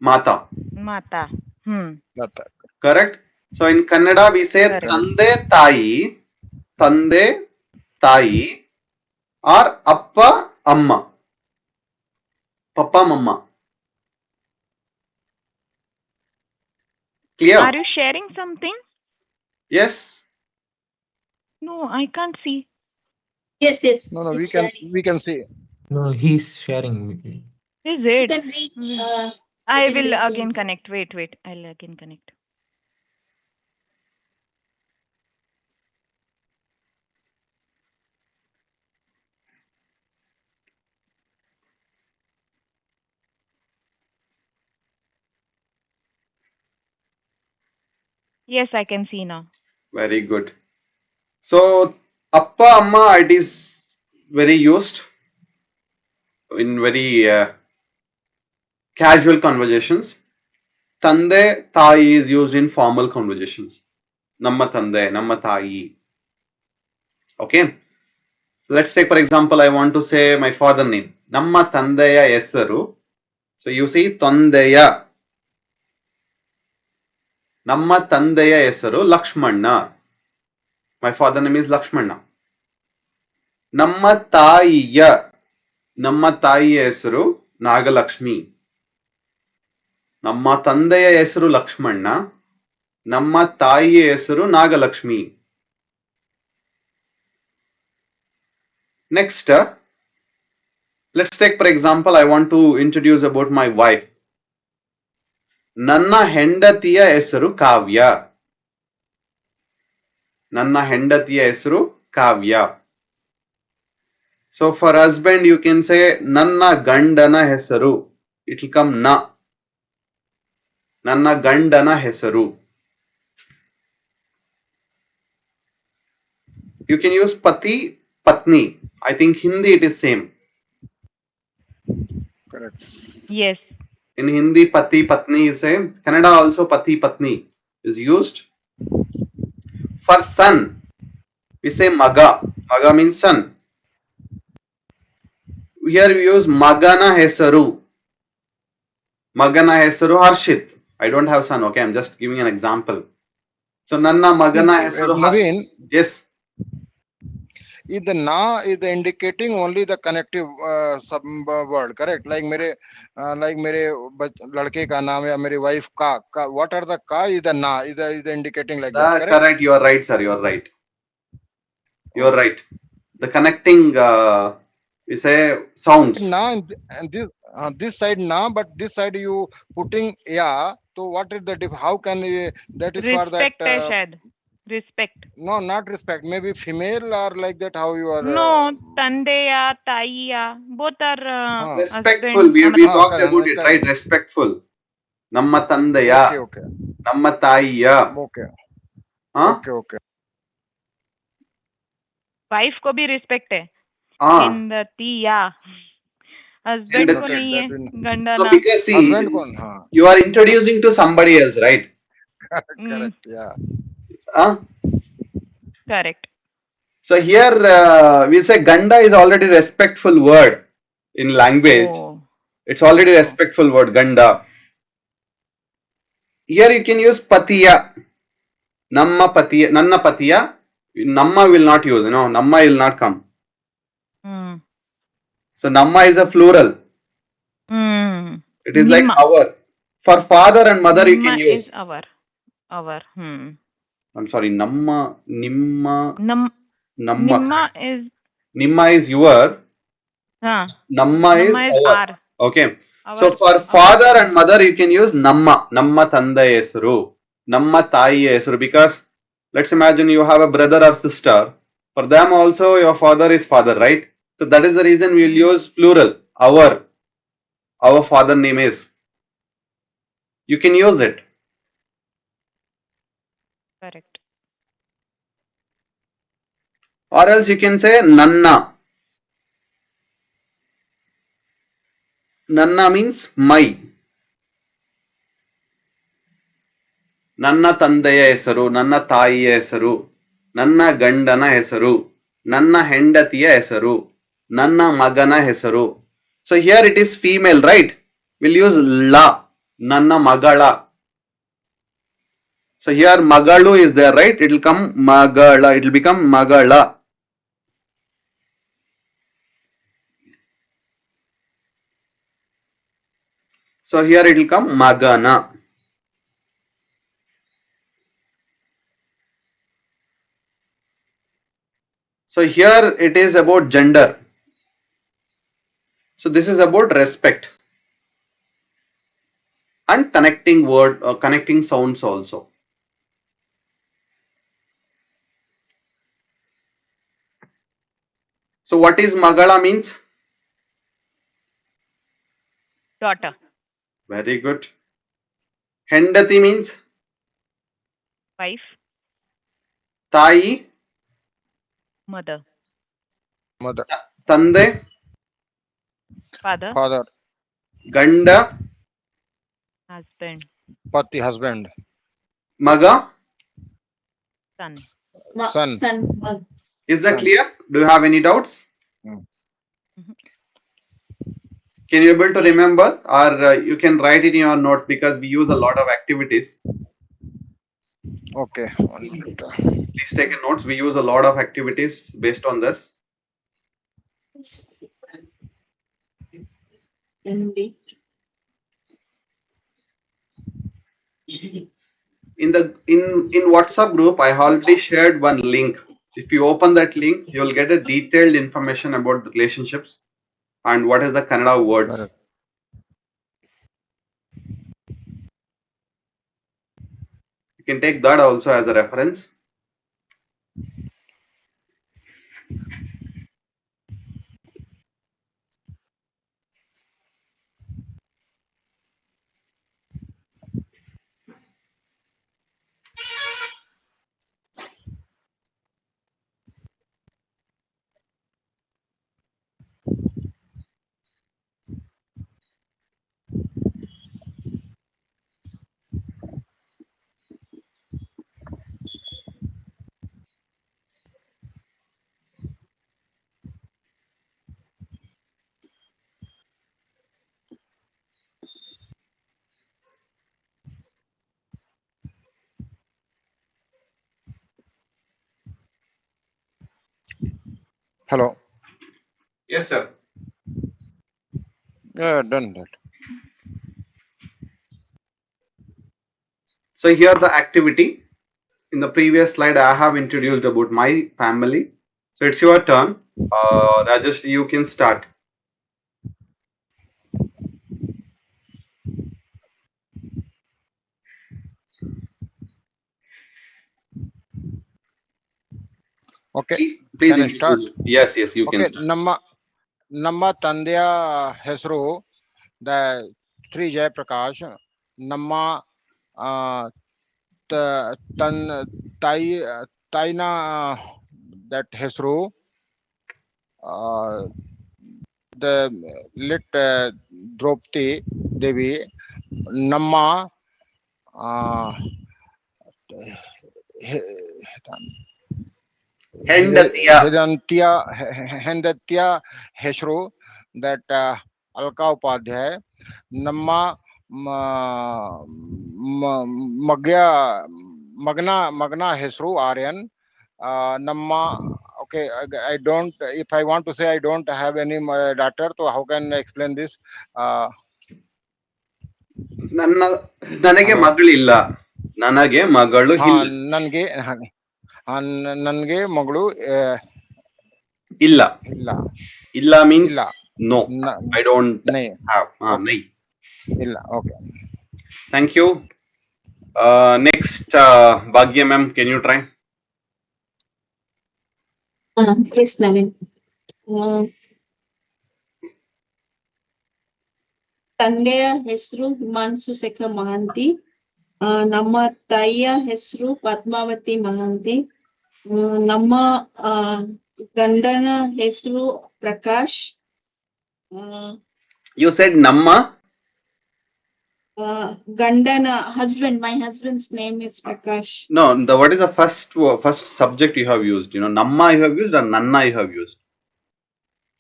Mata. Mata. Mata. Correct? So in Kannada we say Correct. Tande, Tayi, or Appa, Amma. Papa, Mama. Clear? Are you sharing something? Yes. No, I can't see. Yes, yes. No, it's we can see. No, he's sharing. Is You it? can reach. I you can will reach again it. connect. Wait. I'll again connect. Yes, I can see now. Very good. So, Appa, Amma, it is very used in very casual conversations. Tande, Tayi is used in formal conversations. Namma Tande, Namma Tayi. Okay. Let's take, for example, I want to say my father name. Namma Tandeya Esaru. So you see Tandeya. Namma Tandeya Esaru Lakshmana. My father name is Lakshmana. Namma Taiya. Namma Taiya Esaru Nagalakshmi. Namma Tandeya Esaru Lakshmana. Namma Taiya Esaru Nagalakshmi. Next, let's take, for example, I want to introduce about my wife. Nanna Hendatiya Esaru Kavya. Nanna Hendatiya Esaru Kavya. So for husband, you can say Nanna Gandana Hesaru. It will come Na. Nanna Gandana Hesaru. You can use Pati, Patni. I think Hindi it is same. Correct. Yes. In Hindi, Pati, Patni is same. Kannada also Pati, Patni is used. For son, we say Maga. Maga means son. Here we use Magana Hesaru. Magana Hesaru Harshit. I don't have son, okay? I'm just giving an example. So Nanna Magana Hesaru Naveen, Harshit. Yes. is the na is the indicating only the connective sub word, correct? Like mere ladke ka naam ya mere wife ka. What are the ka is the na is the indicating like that, correct? Correct. You are right, sir. You are right. You are Okay. right. The connecting, we say sounds. Na and this side na, but this side you putting ya. So what is the how can that is for that? Respect hai shayad. Respect. No, not respect. Maybe female or like that. How you are? No, Tandeya, Taiya, both are Respectful. husband. We talked correct, about it, correct. right? Respectful. Namma Tandaya. Okay. Namma Taiya. Okay. Huh? Okay. Wife को भी respect है. Ah. Hindatiya. Husband को Hindatiya. नहीं है. So गंडाना. because see, Husband kon, हाँ. you are introducing to somebody else, right? Correct. Yeah. Huh? Correct. So here we say Ganda is already respectful word in language. Oh. It's already respectful word, Ganda. Here you can use Patiya. Namma Patiya. Nanna Patiya. Namma will not use, Namma will not come. So Namma is a plural. It is like our. For father and mother you can use. Is our. I'm sorry, Namma, Nimma. Nimma is. Nimma is your. Namma is our. Okay. So for father and mother you can use Namma. Namma Tanda Esaru. Namma Tayi Esaru. Because let's imagine you have a brother or sister. For them also your father is father, right? So that is the reason we will use plural. Our father name is. You can use it. Correct. Or else you can say Nanna. Nanna means my. ನನ್ನ ತಂದೆಯ ಹೆಸರು, ನನ್ನ ತಾಯಿಯ ಹೆಸರು, ನನ್ನ ಗಂಡನ ಹೆಸರು, ನನ್ನ ಹೆಂಡತಿಯ ಹೆಸರು, ನನ್ನ ಮಗನ ಹೆಸರು. So here it is female, right? We'll use la, ನನ್ನ ಮಗಳ. So here magalu is there, right? It will come magala, it will become magala. So here it will come magana. So here it is about gender. So this is about respect and connecting word, connecting sounds also. So what is magala means? Daughter. Very good. Hendati means Wife. tai, Mother. Mother, tande, Father. father, ganda, Husband. pati, husband, maga. Son. Son. Is that Son. clear? Do you have any doubts? Hmm. Can you able to remember, or you can write it in your notes because we use a lot of activities. Okay. Please take a notes. We use a lot of activities based on this. Indeed. In WhatsApp group, I already shared one link. If you open that link, you will get a detailed information about the relationships and what is the Kannada words. Correct. You can take that also as a reference. Hello. Yes, sir. Yeah, done that. So here the activity. In the previous slide, I have introduced about my family. So it's your turn. Rajesh, you can start. Okay. Please Can I start? introduce. Yes, you can Okay. start. ನಮ್ಮ ತಂದೆಯ ಹೆಸರು the Shri Jayaprakash. ನಮ್ಮ ತಾಯಿನ that ಹೆಸರು the lit Draupadi ದೇವಿ. ನಮ್ಮ ಹೆಂಡತಿಯ ಹೆಸರು that Alka Upadhyaya. ನಮ್ಮ ಮಗನ ಹೆಸರು ಆರ್ಯನ್. ನಮ್ಮ okay, I don't, if I want to say I don't have any daughter, so how can I explain this? ನನಗೆ ಮಗಳಿಲ್ಲ. ನನಗೆ ಮಗಳು ನನ್ಗೆ ಮಗಳು ಇಲ್ಲ. ಇಲ್ಲ means ಇಲ್ಲ. no. I don't ನೈ. have. Okay. ನೈ. ಇಲ್ಲ. Okay. Thank you. Next, Bhagya ma'am, can you try? Yes, Naveen. ತಂದೆಯ ಹೆಸರು ಹಿಮಾಂಶು ಶೇಖರ್ ಮಹಾಂತಿ. ನಮ್ಮ ತಾಯಿಯ ಹೆಸರು ಪದ್ಮಾವತಿ ಮಹಾಂತಿ. ನಮ್ಮ ಗಂಡನ ಹೆಸರು ಪ್ರಕಾಶ್. You said ನಮ್ಮ. Gandana husband. My husband's name is Prakash. No, what is the first subject you have used? You know, namma you have used or nanna you have used?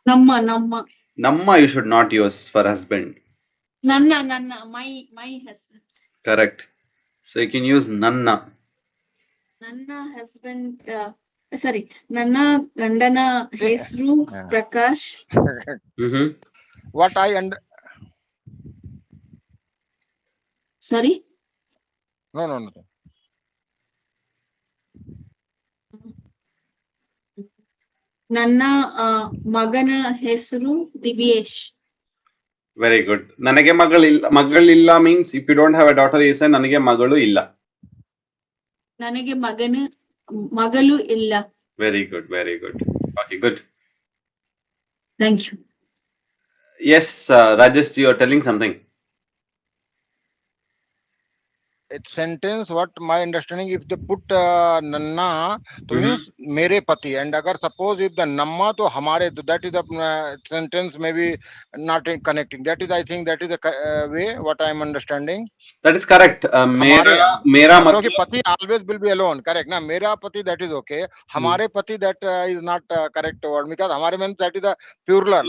Namma. Namma you should not use for husband. Nanna. My husband. Correct. So you can use nanna. Nanna husband. Sorry. Nanna Gandana Hesru Yeah. Prakash. Mm-hmm. What I Sorry. no. ನನ್ನ ಮಗನ ಹೆಸರು Divyesh. Very good. ನನಗೆ ಮಗಳಿಲ್ಲ means if you don't have a daughter, you say ನನಗೆ ಮಗಳು ಇಲ್ಲ. ನನಗೆ ಮಗಳು ಇಲ್ಲ. Very good. Okay, good. Thank you. Yes, Rajesh, you are telling something. It's sentence what my understanding, if they put nanna to Mhm. means mere pati, and agar suppose if the namma to hamare, to that is the sentence maybe not connecting. That is, I think that is the way what I am understanding. That is correct. Hamare मेरा क्योंकि मतलब pati always will be alone, correct na? Mera pati, that is okay. Hamare pati, that is not correct word, because hamare means that is the plural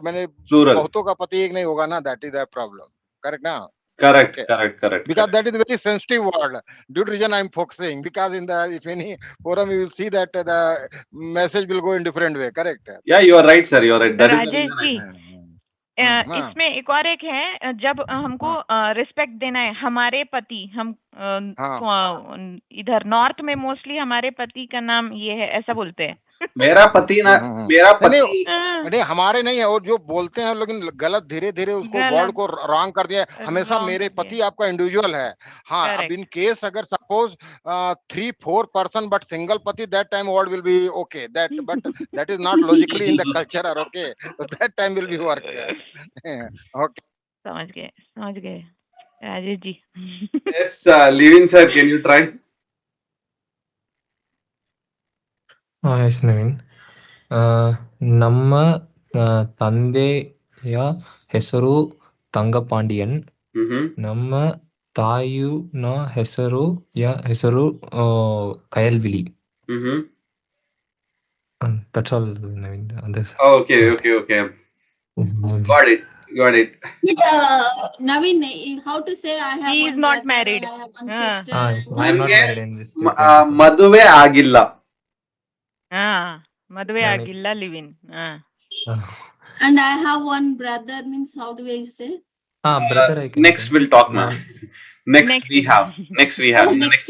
मैंने plural. बहुतों का पति एक नहीं होगा ना, that is the problem, correct na? Correct, Okay. correct. Because that is a very sensitive word. Due to reason I am focusing, because in the if any forum you will see that the message will go in different way, correct? Yeah, you are right, sir. You are right. That is the Rajesh reason I ji said. इसमें एक और एक है जब हमको respect देना है हमारे पति हम इधर नॉर्थ में मोस्टली हमारे पति का नाम ये है ऐसा बोलते हैं मेरा पति नहीं हमारे नहीं है, और जो बोलते हैं लेकिन गलत धीरे धीरे उसको वर्ड को रॉन्ग कर दिया। हमेशा मेरे पति आपका इंडिविजुअल है। हाँ, अब इन केस अगर सपोज 3-4 पर्सन बट सिंगल पति, that time word will be okay, that but that is not logically in the culture, okay, that time will be work. Okay, समझ गए Rajesh ji. Yes, Levin sir, can you try? Yes Naveen. ನಮ್ಮ ತಂದೆಯ ಹೆಸರು ತಂಗಪಾಂಡಿಯನ್. ನಮ್ಮ ತಾಯಿನ ಹೆಸರು ಕಯಲ್ವಿಳಿ. That's all, Naveen. Okay. Got it. But, Naveen, how to say I have He one is not brother, married. I have one sister. I am not married in this. ಮದುವೆ ಆಗಿಲ್ಲ. ಮದುವೆ ಆಗಿಲ್ಲ live-in. And I have one brother, means how do I say? Brother, I can Next we'll talk now. Next we have. Oh, Next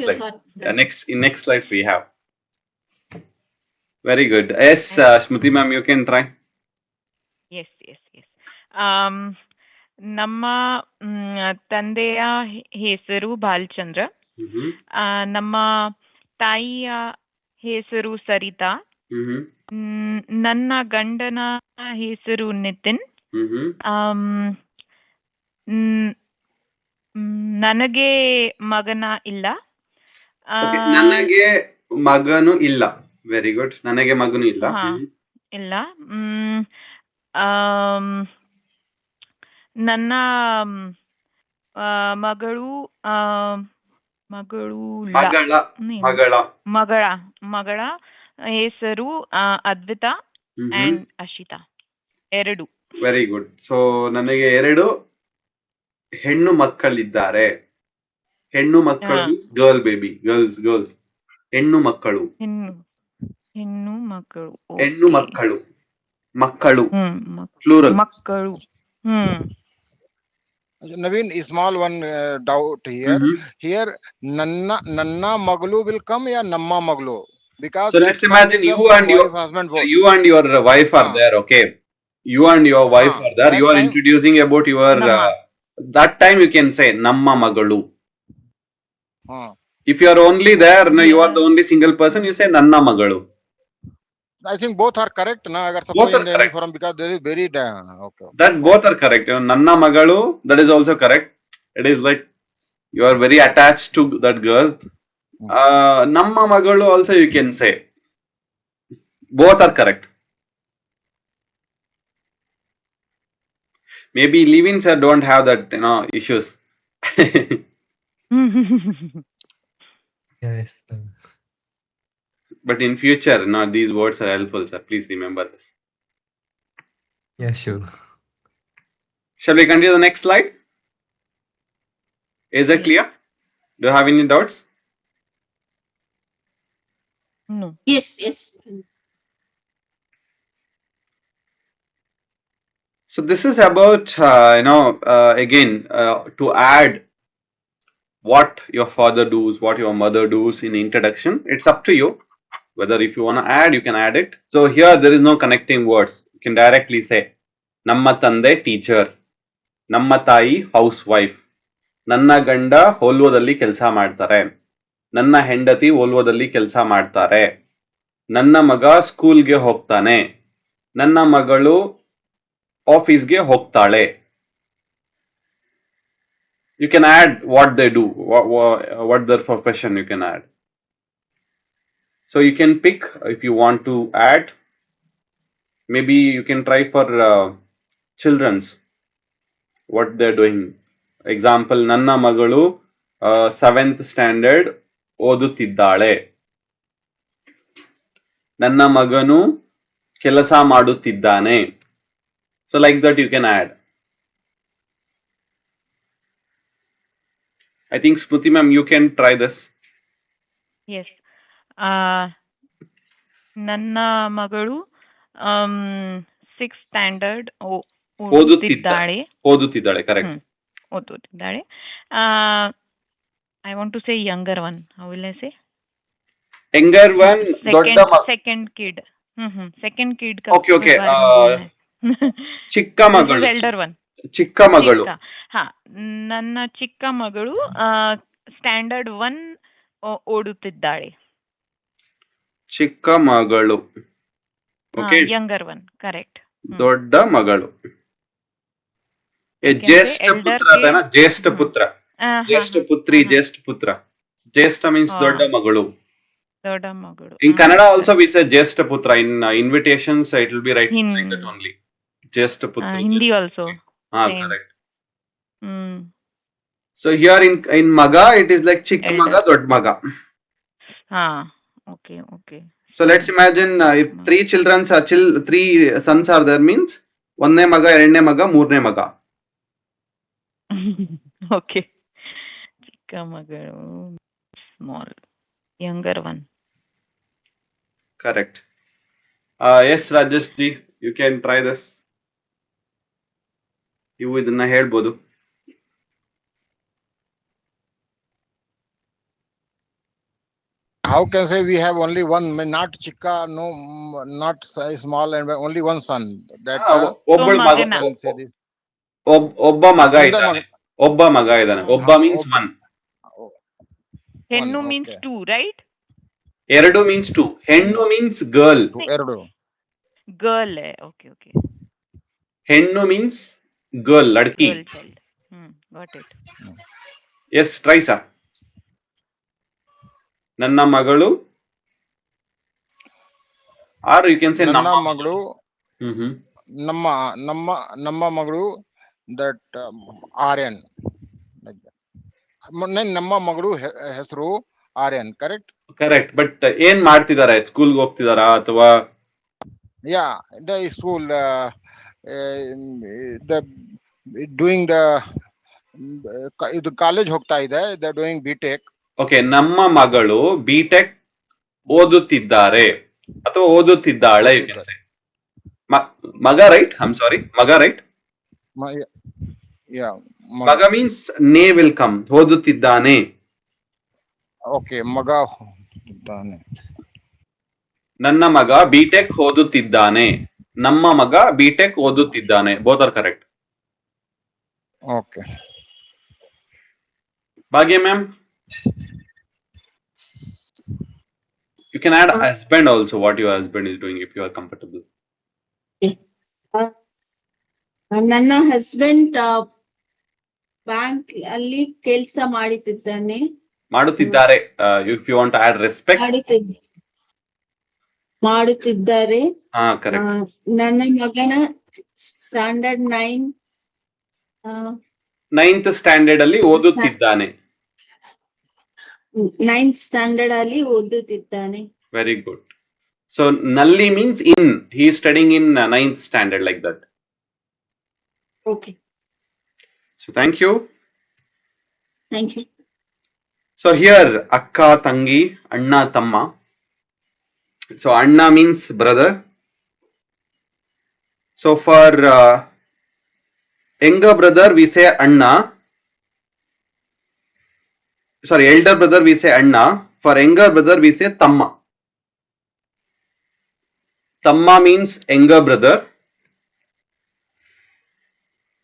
slide. sorry. In next slides we have. Very good. Yes, Shruti ma'am, you can try. Yes. ನಮ್ಮ ತಂದೆಯ ಹೆಸರು ಬಾಲಚಂದ್ರ. ನಮ್ಮ ತಾಯಿಯ ಹೆಸರು ಸರಿತಾ. ನನ್ನ ಗಂಡನ ಹೆಸರು ನಿತಿನ್. ನನಗೆ ಮಗನ ಇಲ್ಲ. ನನಗೆ ಮಗನು ಇಲ್ಲ. Very good. ನನಗೆ ಮಗನು ಇಲ್ಲ. ಇಲ್ಲ. ನನ್ನ ಮಗಳ ಹೆಸರು Advitha and Ashitha. 2. Very good. So ನನಗೆ 2 ಹೆಣ್ಣು ಮಕ್ಕಳಿದ್ದಾರೆ. ಹೆಣ್ಣು ಮಕ್ಕಳು ಮೀನ್ಸ್ ಗರ್ಲ್ ಬೇಬಿ, ಗರ್ಲ್ಸ್. ಹೆಣ್ಣು ಮಕ್ಕಳು. ಪ್ಲೂರಲ್. ಮಕ್ಕಳು. Naveen, small one doubt here. Here, nanna maglu will come ya namma maglu? Because so let's imagine you and your wife are there. Okay, you and your wife are there. You are introducing about your that time you can say namma magalu. If you are only there, no, you are the only single person, you say nanna magalu. I think both are correct. Na, agar suppose in any forum, because there is very okay. That both are correct. Nanna magalu, that is also correct. It is like you are very attached to that girl. Namma magalu also you can say. Both are correct. Maybe Levin sir don't have that issues. Yes. But in future, these words are helpful, sir. Please remember this. Yeah, sure. Shall we continue the next slide? Is it Yes. clear? Do you have any doubts? No. Yes, yes. So this is about, again, to add what your father does, what your mother does in introduction. It's up to you. Whether if you want to add, you can add it. So here there is no connecting words. You can directly say, Namma tande teacher, Namma tayi housewife, ನನ್ನ ಗಂಡ ಹೋಲ್ವೋದಲ್ಲಿ ಕೆಲಸ ಮಾಡ್ತಾರೆ, ನನ್ನ ಹೆಂಡತಿ ಹೋಲ್ವೋದಲ್ಲಿ ಕೆಲಸ ಮಾಡ್ತಾರೆ, ನನ್ನ ಮಗ ಸ್ಕೂಲ್ಗೆ ಹೋಗ್ತಾನೆ, ನನ್ನ ಮಗಳು ಆಫೀಸ್ಗೆ ಹೋಗ್ತಾಳೆ. You can add what they do, what their profession you can add. So you can pick if you want to add. Maybe you can try for children's, what they're doing. Example, ನನ್ನ ಮಗಳು 7th standard ಓದುತ್ತಿದ್ದಾಳೆ, ನನ್ನ ಮಗನು ಕೆಲಸ ಮಾಡುತ್ತಿದ್ದಾನೆ. So like that you can add. I think Smruti ma'am, you can try this. Yes. ನನ್ನ ಮಗಳು 6th standard ಓದುತ್ತಿದ್ದಾಳೆ. ಓದುತ್ತಿದ್ದಾಳೆ, ಕರೆಕ್ಟ್. ಓದುತ್ತಿದ್ದಾಳೆ. I want to say younger one. How will I say? Younger one, ದೊಡ್ಡ Second kid. Second kid. Okay. ಚಿಕ್ಕ ಮಗಳು. elder one. ಚಿಕ್ಕ ಮಗಳು. ಹಾ, ನನ್ನ ಚಿಕ್ಕ ಮಗಳು ಸ್ಟ್ಯಾಂಡರ್ಡ್ 1 ಓಡುತ್ತಿದ್ದಾಳೆ. ಚಿಕ್ಕ ಮಗಳು. Okay. Younger one, correct. ದೊಡ್ಡ ಮಗಳು. ಜ್ಯೇಷ್ಠ ಪುತ್ರ ಅದೇನಾ? ಜ್ಯೇಷ್ಠ ಪುತ್ರ. ಜ್ಯೇಷ್ಠ ಪುತ್ರಿ, ಜ್ಯೇಷ್ಠ ಪುತ್ರ. ಜ್ಯೇಷ್ಠ means ದೊಡ್ಡ ಮಗಳು. ದೊಡ್ಡ ಮಗಳು. In Kannada also we say ಜ್ಯೇಷ್ಠ ಪುತ್ರ. In invitations it will be written like that only. ಜ್ಯೇಷ್ಠ ಪುತ್ರ. Hindi also. Correct. So here in maga it is like ಚಿಕ್ಕ ಮಗ, ದೊಡ್ಡ ಮಗ. Okay. So let's imagine if 3 sons are there, means ಒಂದನೇ ಮಗ, ಎರಡನೇ ಮಗ, ಮೂರನೇ ಮಗ. Okay. ಚಿಕ್ಕ ಮಗಳು, small, younger one. Correct. Yes, Rajesh ji, you can try this. ನೀವು ಇದನ್ನ ಹೇಳ್ಬೋದು. How can say we have only one, not chikka, no, not small, and only one son. That ಒಬ್ಬ ಮಗ, can say this. ಒಬ್ಬ ಮಗ ಇದ್ದಾನೆ. ಒಬ್ಬ ಮಗ ಇದ್ದಾನೆ. ಒಬ್ಬ means one. ಹೆಣ್ಣು means 2, right? ಎರಡು means 2. ಹೆಣ್ಣು means girl. ಎರಡು. Girl. Okay. ಹೆಣ್ಣು means girl, ladki. Girl child. Got it. Yes, try sir. ನನ್ನ ಮಗಳು, or you can say ನನ್ನ ಮಗಳು. ನಮ್ಮ ಮಗಳು, that ಆರ್ಯನ್. ನಮ್ಮ ಮಗಳು ಹೆಸರು ಆರ್ಯನ್, ಕರೆಕ್ಟ್? ಕರೆಕ್ಟ್. ಬಟ್ ಏನ್ ಮಾಡ್ತಿದ್ದಾರೆ? ಸ್ಕೂಲ್ಗೆ ಹೋಗ್ತಿದಾರಾ ಅಥವಾ? ಯಾ, ದ ಸ್ಕೂಲ್ ಡೂಯಿಂಗ್ ದ ಇದು ಕಾಲೇಜ್ ಹೋಗ್ತಾ ಇದೆ. The doing BTech. ಓಕೆ, ನಮ್ಮ ಮಗಳು ಬಿಟೆಕ್ ಓದುತ್ತಿದ್ದಾರೆ ಅಥವಾ ಓದುತ್ತಿದ್ದಾಳೆ. ಯು ಕ್ಯಾನ್ ಸೇ ಮಗ, ರೈಟ್? ಐ ಆಮ್ ಸಾರಿ, ಮಗ, ರೈಟ್? ಮಗ ಮೀನ್ಸ್ ನೇ ವಿಲ್ ಕಮ್. ಓದುತ್ತಿದ್ದಾನೆ. ಓಕೆ, ಮಗ ಓದುತ್ತಿದ್ದಾನೆ. ನನ್ನ ಮಗ ಬಿಟೆಕ್ ಓದುತ್ತಿದ್ದಾನೆ. ನಮ್ಮ ಮಗ ಬಿಟೆಕ್ ಓದುತ್ತಿದ್ದಾನೆ. Both are correct. Okay. Bhagya ma'am, you can add husband also, what your husband is doing if you are comfortable. ನನ್ನ ಹಸ್ಬೆಂಡ್ ಬ್ಯಾಂಕ್ ಅಲ್ಲಿ ಕೆಲಸ ಮಾಡುತ್ತಿದ್ದಾರೆ. If you want to add respect, ಮಾಡುತ್ತಿದ್ದಾರೆ. correct. ನನ್ನ ಮಗನ ಸ್ಟ್ಯಾಂಡರ್ಡ್ 9 9th ಸ್ಟ್ಯಾಂಡರ್ಡ್ ಅಲ್ಲಿ ಓದುತ್ತಿದ್ದಾನೆ. 9th standard ಅಲ್ಲಿ ಓದುತ್ತಿದ್ದಾನೆ. Very good. So Nalli means in. He is studying in 9th standard, like that. Okay, So thank you. thank you. So here akka, tangi, anna, tamma. So anna means brother. So for younger brother we say anna. Sorry, elder brother we say anna. For younger brother we say tamma. Tamma means younger brother.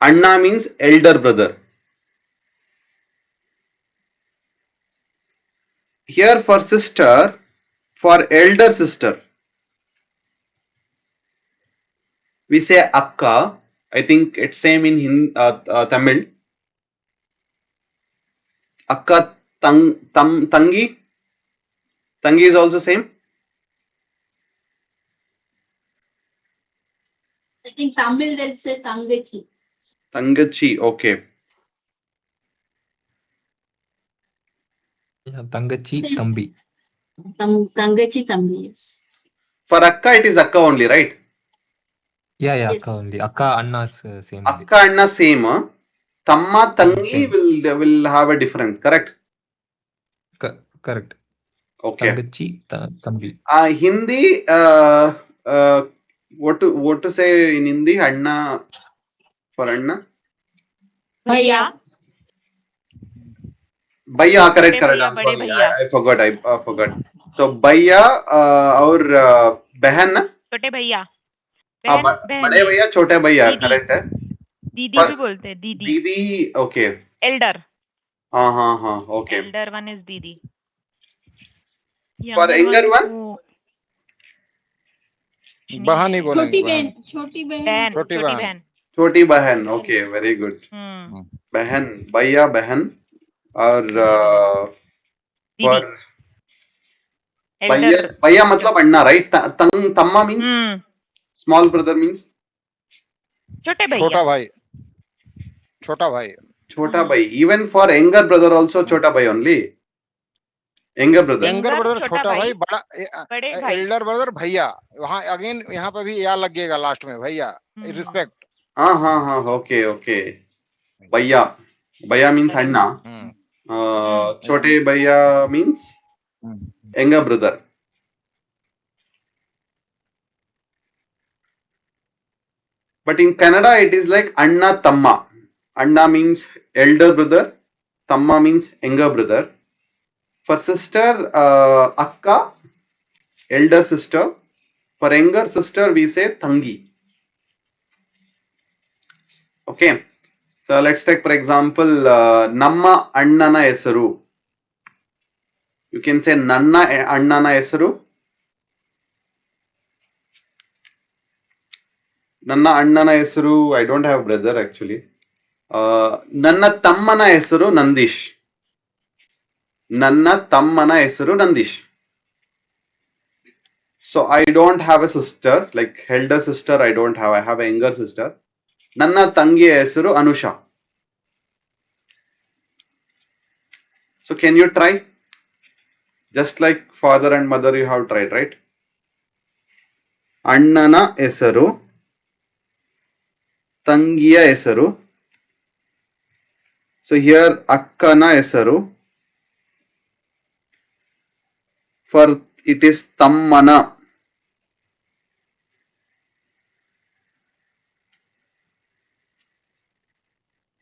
Anna means elder brother. Here for sister, for elder sister, we say akka. I think it's same in Tamil. Akka, tangi. Tangi is also same. I think Tamil they'll say Tangachi. Tangachi, okay. Yeah, Tangachi, Same. Tambi. Tangachi, Tambi, yes. For akka, it is akka only, right? Yeah, Yes. Akka only. Akka, Anna's same only. Akka anna same. Tamma tangi Same. will have a difference, correct? Correct. Okay. Tangachi, Tambi. Hindi, what to say in Hindi? Anna, for anna? Bhaiya. Bhaiya, correct. बड़े I'm sorry. भैया। I forgot. I forgot. So Bhaiya और बहन ना? छोटे भैया, हाँ, बहन बड़े भैया छोटे भैया, दीदी। करेक्ट है. दीदी पर- भी बोलते हैं, दीदी। दीदी, ओके. एल्डर, हाँ, ओके. एल्डर वन इज दीदी। For younger one? बहन ही बोलेंगे, छोटी बहन। बहन, छोटी बहन, बहन, छोटी छोटी बहन। बहन। छोटी बहन, ओके, वेरी गुड. बहन, भैया, बहन और for भैया, एल्डर। भैया मतलब अन्ना, राइट? तम्मा means small brother means छोटे भैया। छोटा भाई, छोटा भाई। छोटा भाई. Even for younger brother also छोटा भाई only. Younger brother. Younger brother छोटा छोटा भाई, भाई, बड़ा बड़े भाई। एल्डर ब्रदर भैया। वहाँ अगेन यहाँ पे भी या लगेगा लास्ट में, भैया, रिस्पेक्ट। हाँ, ओके. भैया, भैया means अन्ना. छोटे भैया means younger brother. But in Canada it is like Anna Tamma. Anna means elder brother, Tamma means younger brother. For sister, Akka, elder sister. For younger sister we say Tangi. Okay. So let's take for example Namma Annana Hesaru. You can say Nanna Annana Hesaru. ನನ್ನ ಅಣ್ಣನ ಹೆಸರು, I don't have brother actually. ನನ್ನ ತಮ್ಮನ ಹೆಸರು ನಂದೀಶ್. ನನ್ನ ತಮ್ಮನ ಹೆಸರು Nandish. So I don't have a sister, like elder sister I don't have. I have a younger sister. ನನ್ನ ತಂಗಿಯ ಹೆಸರು Anusha. So can you try? Just like father and mother you have tried, right? ಅಣ್ಣನ ಹೆಸರು, ತಂಗಿಯ ಹೆಸರು. ಸೊ ಹಿಯರ್ ಅಕ್ಕನ ಹೆಸರು. For it is ತಮ್ಮನ.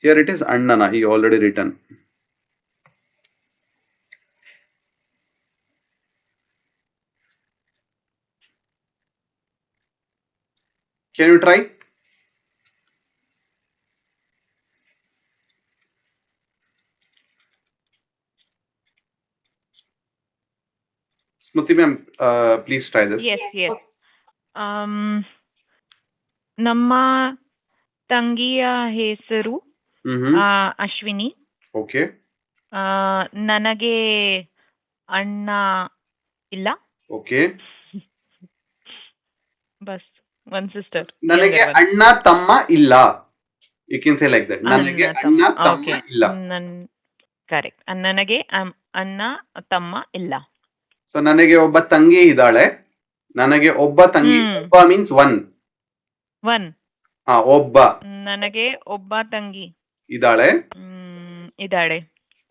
ಹಿಯರ್ ಇಟ್ ಈಸ್ ಅಣ್ಣನ. ಈ already return. Can you try? Smriti ma'am, please try this. Yes. ನಮ್ಮ ತಂಗಿಯ ಹೆಸರು ಅಶ್ವಿನಿ. Okay. ನನಗೆ ಅಣ್ಣ ಇಲ್ಲ. Okay. Bus one sister. ನನಗೆ ಅಣ್ಣ ತಮ್ಮ ಇಲ್ಲ. You can say like that. ನನಗೆ ಅಣ್ಣ ತಮ್ಮ Okay. ಇಲ್ಲ. Correct. ನನಗೆ ಅಣ್ಣ ತಮ್ಮ ಇಲ್ಲ. ಸೊ ನನಗೆ ಒಬ್ಬ ತಂಗಿ ಇದ್ದಾಳೆ. ನನಗೆ ಒಬ್ಬ ತಂಗಿ. ಒಬ್ಬ ಮೀನ್ಸ್ ಒನ್. ಒಬ್ಬ. ನನಗೆ ಒಬ್ಬ ತಂಗಿ ಇದ್ದಾಳೆ. ಇದ್ದಾಳೆ.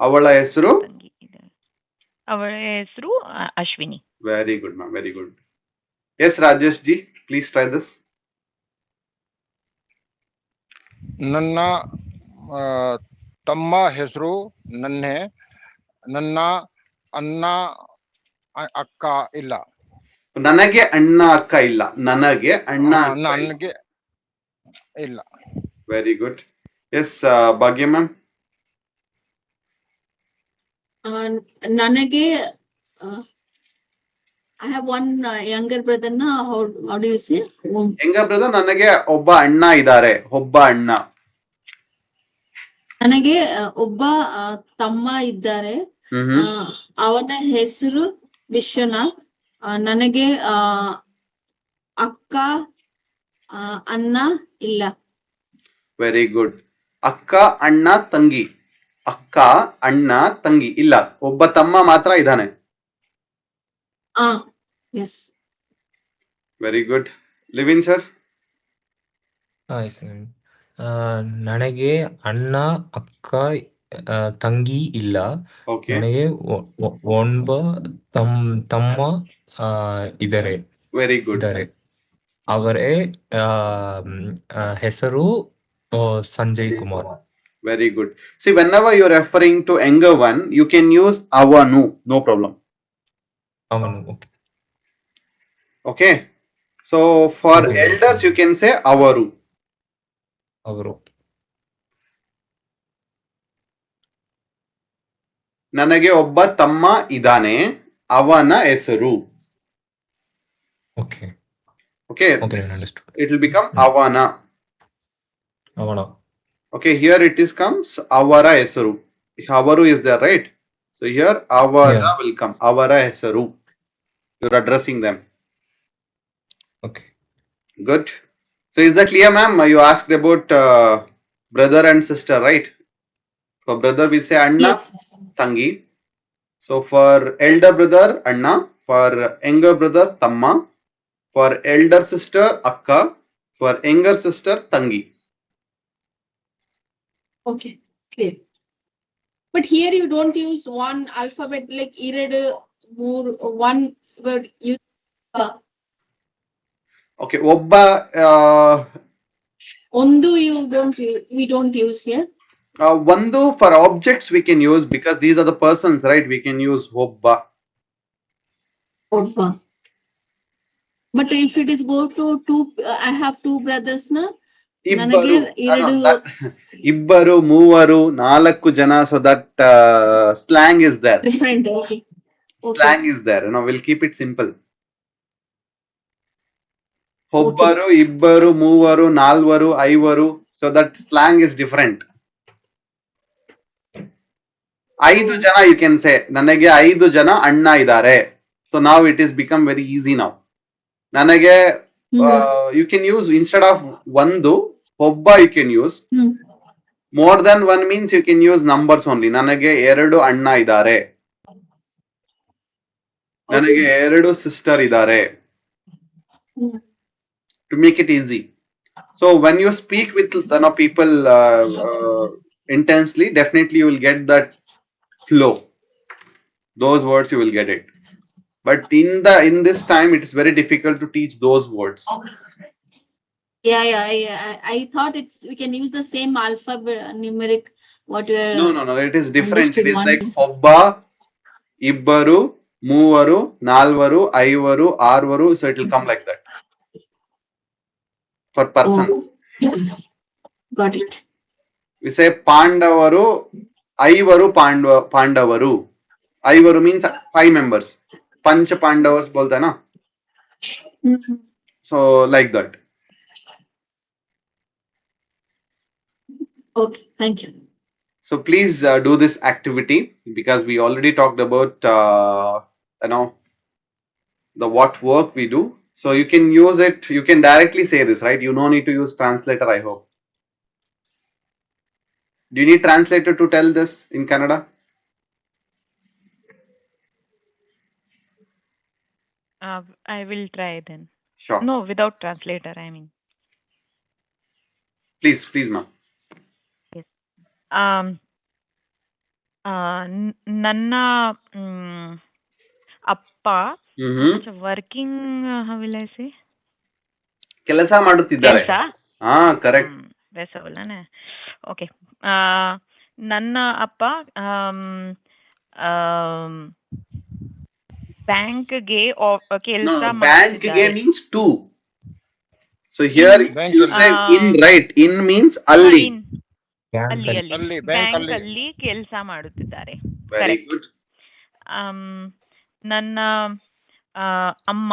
ಅವಳ ಹೆಸರು ಅವಳ ಹೆಸರು Ashwini. Very good ma'am, very good. Yes Rajesh ji, please try this. ನನ್ನ ತಮ್ಮ ಹೆಸರು ನನ್ನೆ. ನನ್ನ ಅಣ್ಣ ಅಕ್ಕ ಇಲ್ಲ. ನನಗೆ ಅಣ್ಣ ಅಕ್ಕ ಇಲ್ಲ. ನನಗೆ ಅಣ್ಣ ನನಗೆ ಇಲ್ಲ. Very good. ಎಸ್ ಭಾಗ್ಯ ಮ್ಯಾಮ್. ನನಗೆ I have one younger brother na. How do you say? Younger brother, ನನಗೆ ಒಬ್ಬ ಅಣ್ಣ ಇದ್ದಾರೆ. ಒಬ್ಬ ಅಣ್ಣ. ನನಗೆ ಒಬ್ಬ ತಮ್ಮ ಇದ್ದಾರೆ. ಅವನ ಹೆಸರು ವಿಶ್ವನಾಥ್. ನನಗೆ ಅಕ್ಕ ಅಣ್ಣ ಇಲ್ಲ. Very good. ಅಕ್ಕ ಅಣ್ಣ ತಂಗಿ. ಅಕ್ಕ ಅಣ್ಣ ತಂಗಿ ಇಲ್ಲ. ಒಬ್ಬ ತಮ್ಮ ಮಾತ್ರ ಇದ್ದಾನೆ. Yes. Very good. Livin sir. ನನಗೆ ಅಣ್ಣ ಅಕ್ಕ ತಂಗಿ ಇಲ್ಲ. ನನಗೆ ಒಬ್ಬ ತಮ್ಮ ಇದ್ದಾರೆ. Very good. ಅವರೇ ಹೆಸರು Sanjay Kumar. Very good. See, whenever you're referring to younger one, you can use avanu, no problem. Avanu, okay. Okay. So for elders, you can say avaru. Avaru. ನನಗೆ ಒಬ್ಬ ತಮ್ಮ ಇದ್ದಾನೆ. ಅವನ ಹೆಸರು. Okay. Okay. Okay, understood. It will become avana. Avana. Okay, here it is comes avara hesaru. Avaru is there, right? So here avara will come. Avara hesaru. You're addressing them. Okay. Good. So is that clear, ma'am? You asked about brother and sister, right? For brother we say anna, Yes. tangi. So for elder brother anna, for younger brother tamma, for elder sister akka, for younger sister tangi. Okay, clear. But here you don't use one alphabet like iradu, more one word. Use Okay, obba. Ondu we don't use here. Vandu for objects we can use because these are the persons, right? We can use obba. Obba. But if it is go to two, I have two brothers na. ನನಗೆ ಇಬ್ಬರು ಮೂವರು ನಾಲ್ಕು ಜನ. So that slang is there. Different. Okay. Slang is there. You know, we'll keep it simple. ಒಬ್ಬರು ಇಬ್ಬರು ಮೂವರು ನಾಲ್ವರು ಐವರು. So that slang is different. ಐದು ಜನ you can say. ನನಗೆ ಐದು ಜನ ಅಣ್ಣ ಇದ್ದಾರೆ. So now it is become very easy now. ನನಗೆ you can use instead of ಒಂದು ಒಬ್ಬ you can use. More than one means you can use numbers only. ನನಗೆ ಎರಡು ಅಣ್ಣ ಇದ್ದಾರೆ. ನನಗೆ ಎರಡು ಸಿಸ್ಟರ್ ಇದ್ದಾರೆ. To make it easy. So when you speak with people intensely, definitely you will get that flow. Those words you will get it. But in this time it is very difficult to teach those words. Yeah. I thought we can use the same alphabet numeric. What you are. No. It is different. It is like ಒಬ್ಬ ಇಬ್ಬರು ಮೂವರು ನಾಲ್ವರು ಐವರು ಆರ್ವರು. So it will come like that for persons. Got it. We say ಪಾಂಡವರು ಐವರು ಪಾಂಡವರು. ಐವರು means 5 members. पंच पांडवर्स बोलते हैं ना. So like that. Okay, thank you. So please do this activity because we already talked about the what work we do. So you can use it. You can directly say this, right? You no need to use translator, I hope. Do you need translator to tell this in Kannada? I will try then. Sure. No, without translator, I mean. Please, ma'am. Um, ನನ್ನ ಅಪ್ಪ working, how will I say? ಕೆಲಸ ಮಾಡುತ್ತಿದ್ದಾರೆ. ಕೆಲಸ. ಹಾ, correct. ಬೇಸವಲ್ಲನೆ. Okay. ನನ್ನ ಅಪ್ಪ ಬ್ಯಾಂಕ್ಗೆ ಕೆಲಸ ಬ್ಯಾಂಕ್ಗೆ means to. So here you say in, right? In means ಅಲ್ಲಿ. ಅಲ್ಲಿ ಬ್ಯಾಂಕ್ ಅಲ್ಲಿ ಕೆಲಸ ಮಾಡುತ್ತಿದ್ದಾರೆ. Very good. ನನ್ನ ಅಮ್ಮ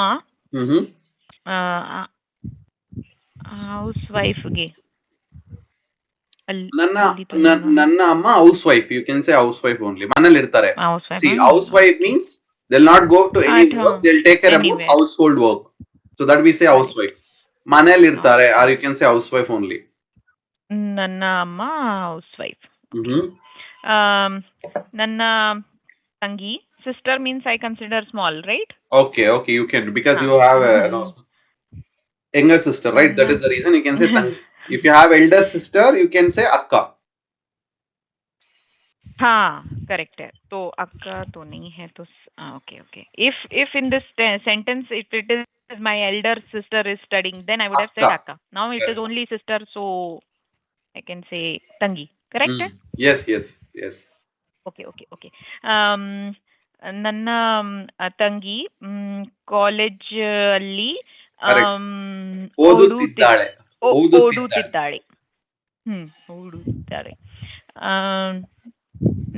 ಹೌಸ್ ವೈಫ್ಗೆ ನನ್ನ ಅಮ್ಮ housewife. You can say housewife only. ಮನೇಲಿ ಇರ್ತಾರೆ. See, house wife means they'll not go to any work. They'll take care about household work. So that we say house wife. ಮನೇಲಿ ಇರ್ತಾರೆ, or you can say house wife only. ನನ್ನ ಅಮ್ಮ house wife. ನನ್ನ ತಂಗಿ, sister means I consider small, right? Okay, you can, because you have a younger sister, right? That is the reason you can say tangi. If you have elder sister, you can say akka. हाँ, correct है. तो अक्का तो नहीं है, तो okay. If in this sentence if it is my elder sister is studying, then I would have said akka. Now it is only sister, so I can say tangi. Correct? Yes. Okay. ನನ್ನ ತಂಗಿ college ಅಲ್ಲಿ ಓದುತ್ತಿದ್ದಾಳೆ.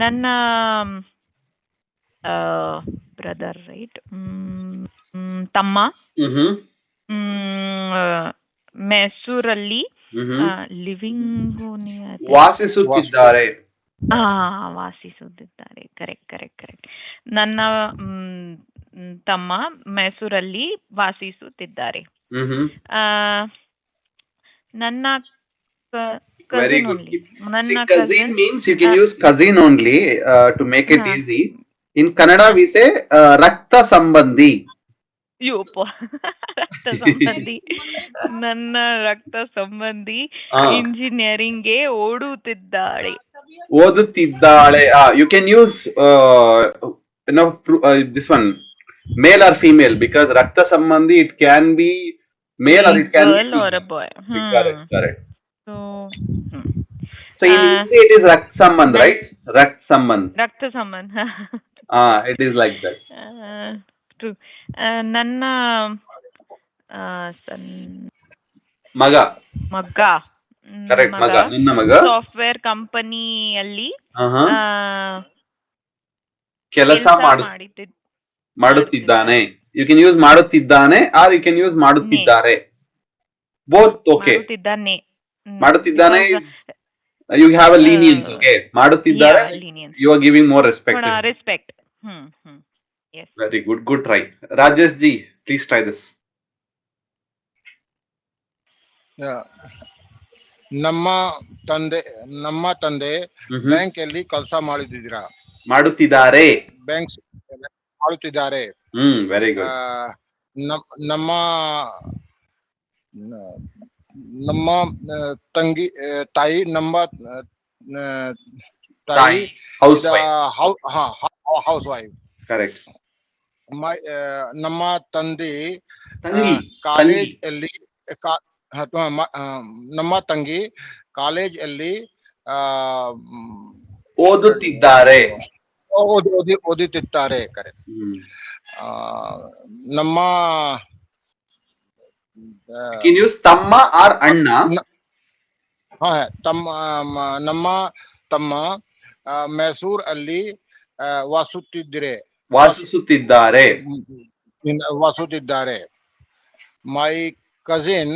ನನ್ನ brother, right, ತಮ್ಮ ಮೈಸೂರಲ್ಲಿ living ವಾಸಿಸುತ್ತಿದ್ದಾರೆ. ವಾಸಿಸುತ್ತಿದ್ದಾರೆ. Correct. ನನ್ನ ತಮ್ಮ ಮೈಸೂರಲ್ಲಿ ವಾಸಿಸುತ್ತಿದ್ದಾರೆ. ನನ್ನ Very good. See, cousin means you can use cousin only to make it easy. In Kannada we say rakta sambandhi. ರಕ್ತ ಸಂಬಂಧಿ. ನನ್ನ ರಕ್ತ ಸಂಬಂಧಿ ಇಂಜಿನಿಯರಿಂಗ್ಗೆ ಓಡುತ್ತಿದ್ದಾಳೆ. You can use this one, male or female, because rakta sambandhi, it can be male or it can girl be or a boy. Correct. So in Hindi it is rakt sambandh, right? Rakt sambandh. It is like that. True. ನನ್ನ ಮಗ. Correct. ಮಗ. ನನ್ನ ಮಗ software ಕಂಪನಿಯಲ್ಲಿ ಕೆಲಸ ಮಾಡುತ್ತಿದ್ದಾನೆ. You can use ಮಾಡುತ್ತಿದ್ದಾನೆ or you can use ಮಾಡುತ್ತಿದ್ದಾರೆ. Both okay. ಮಾಡುತ್ತಿದ್ದಾನೆ is you have a lenience, okay? ಮಾಡುತ್ತಿದ್ದಾರೆ, you are giving more respect. Respect. Yes. Very good try. Rajesh ji, please try this. ನಮ್ಮ ತಂದೆ bank ಅಲ್ಲಿ ಕೆಲಸ ಮಾಡುತ್ತಿದ್ದಾರೆ. Bank ಮಾಡುತ್ತಿದ್ದಾರೆ. Very good. ನಮ್ಮ ತಂಗಿ ತಾಯಿ ತಾಯಿ ಹೌಸ್ ವೈಫ್. ಕರೆಕ್ಟ್. ನಮ್ಮ ತಂಗಿ ಕಾಲೇಜ್ ಅಲ್ಲಿ ನಮ್ಮ ತಂಗಿ ಕಾಲೇಜ್ ಅಲ್ಲಿ ಓದುತ್ತಿದ್ದಾರೆ. ಕರೆಕ್ಟ್. ನಮ್ಮ ತಮ್ಮ ಆರ್ ಅಣ್ಣ. ನಮ್ಮ ತಮ್ಮ ಮೈಸೂರ್ ಅಲ್ಲಿ ವಾಸಿಸುತ್ತಿದ್ದಾರೆ. ಮೈ ಕಸಿನ್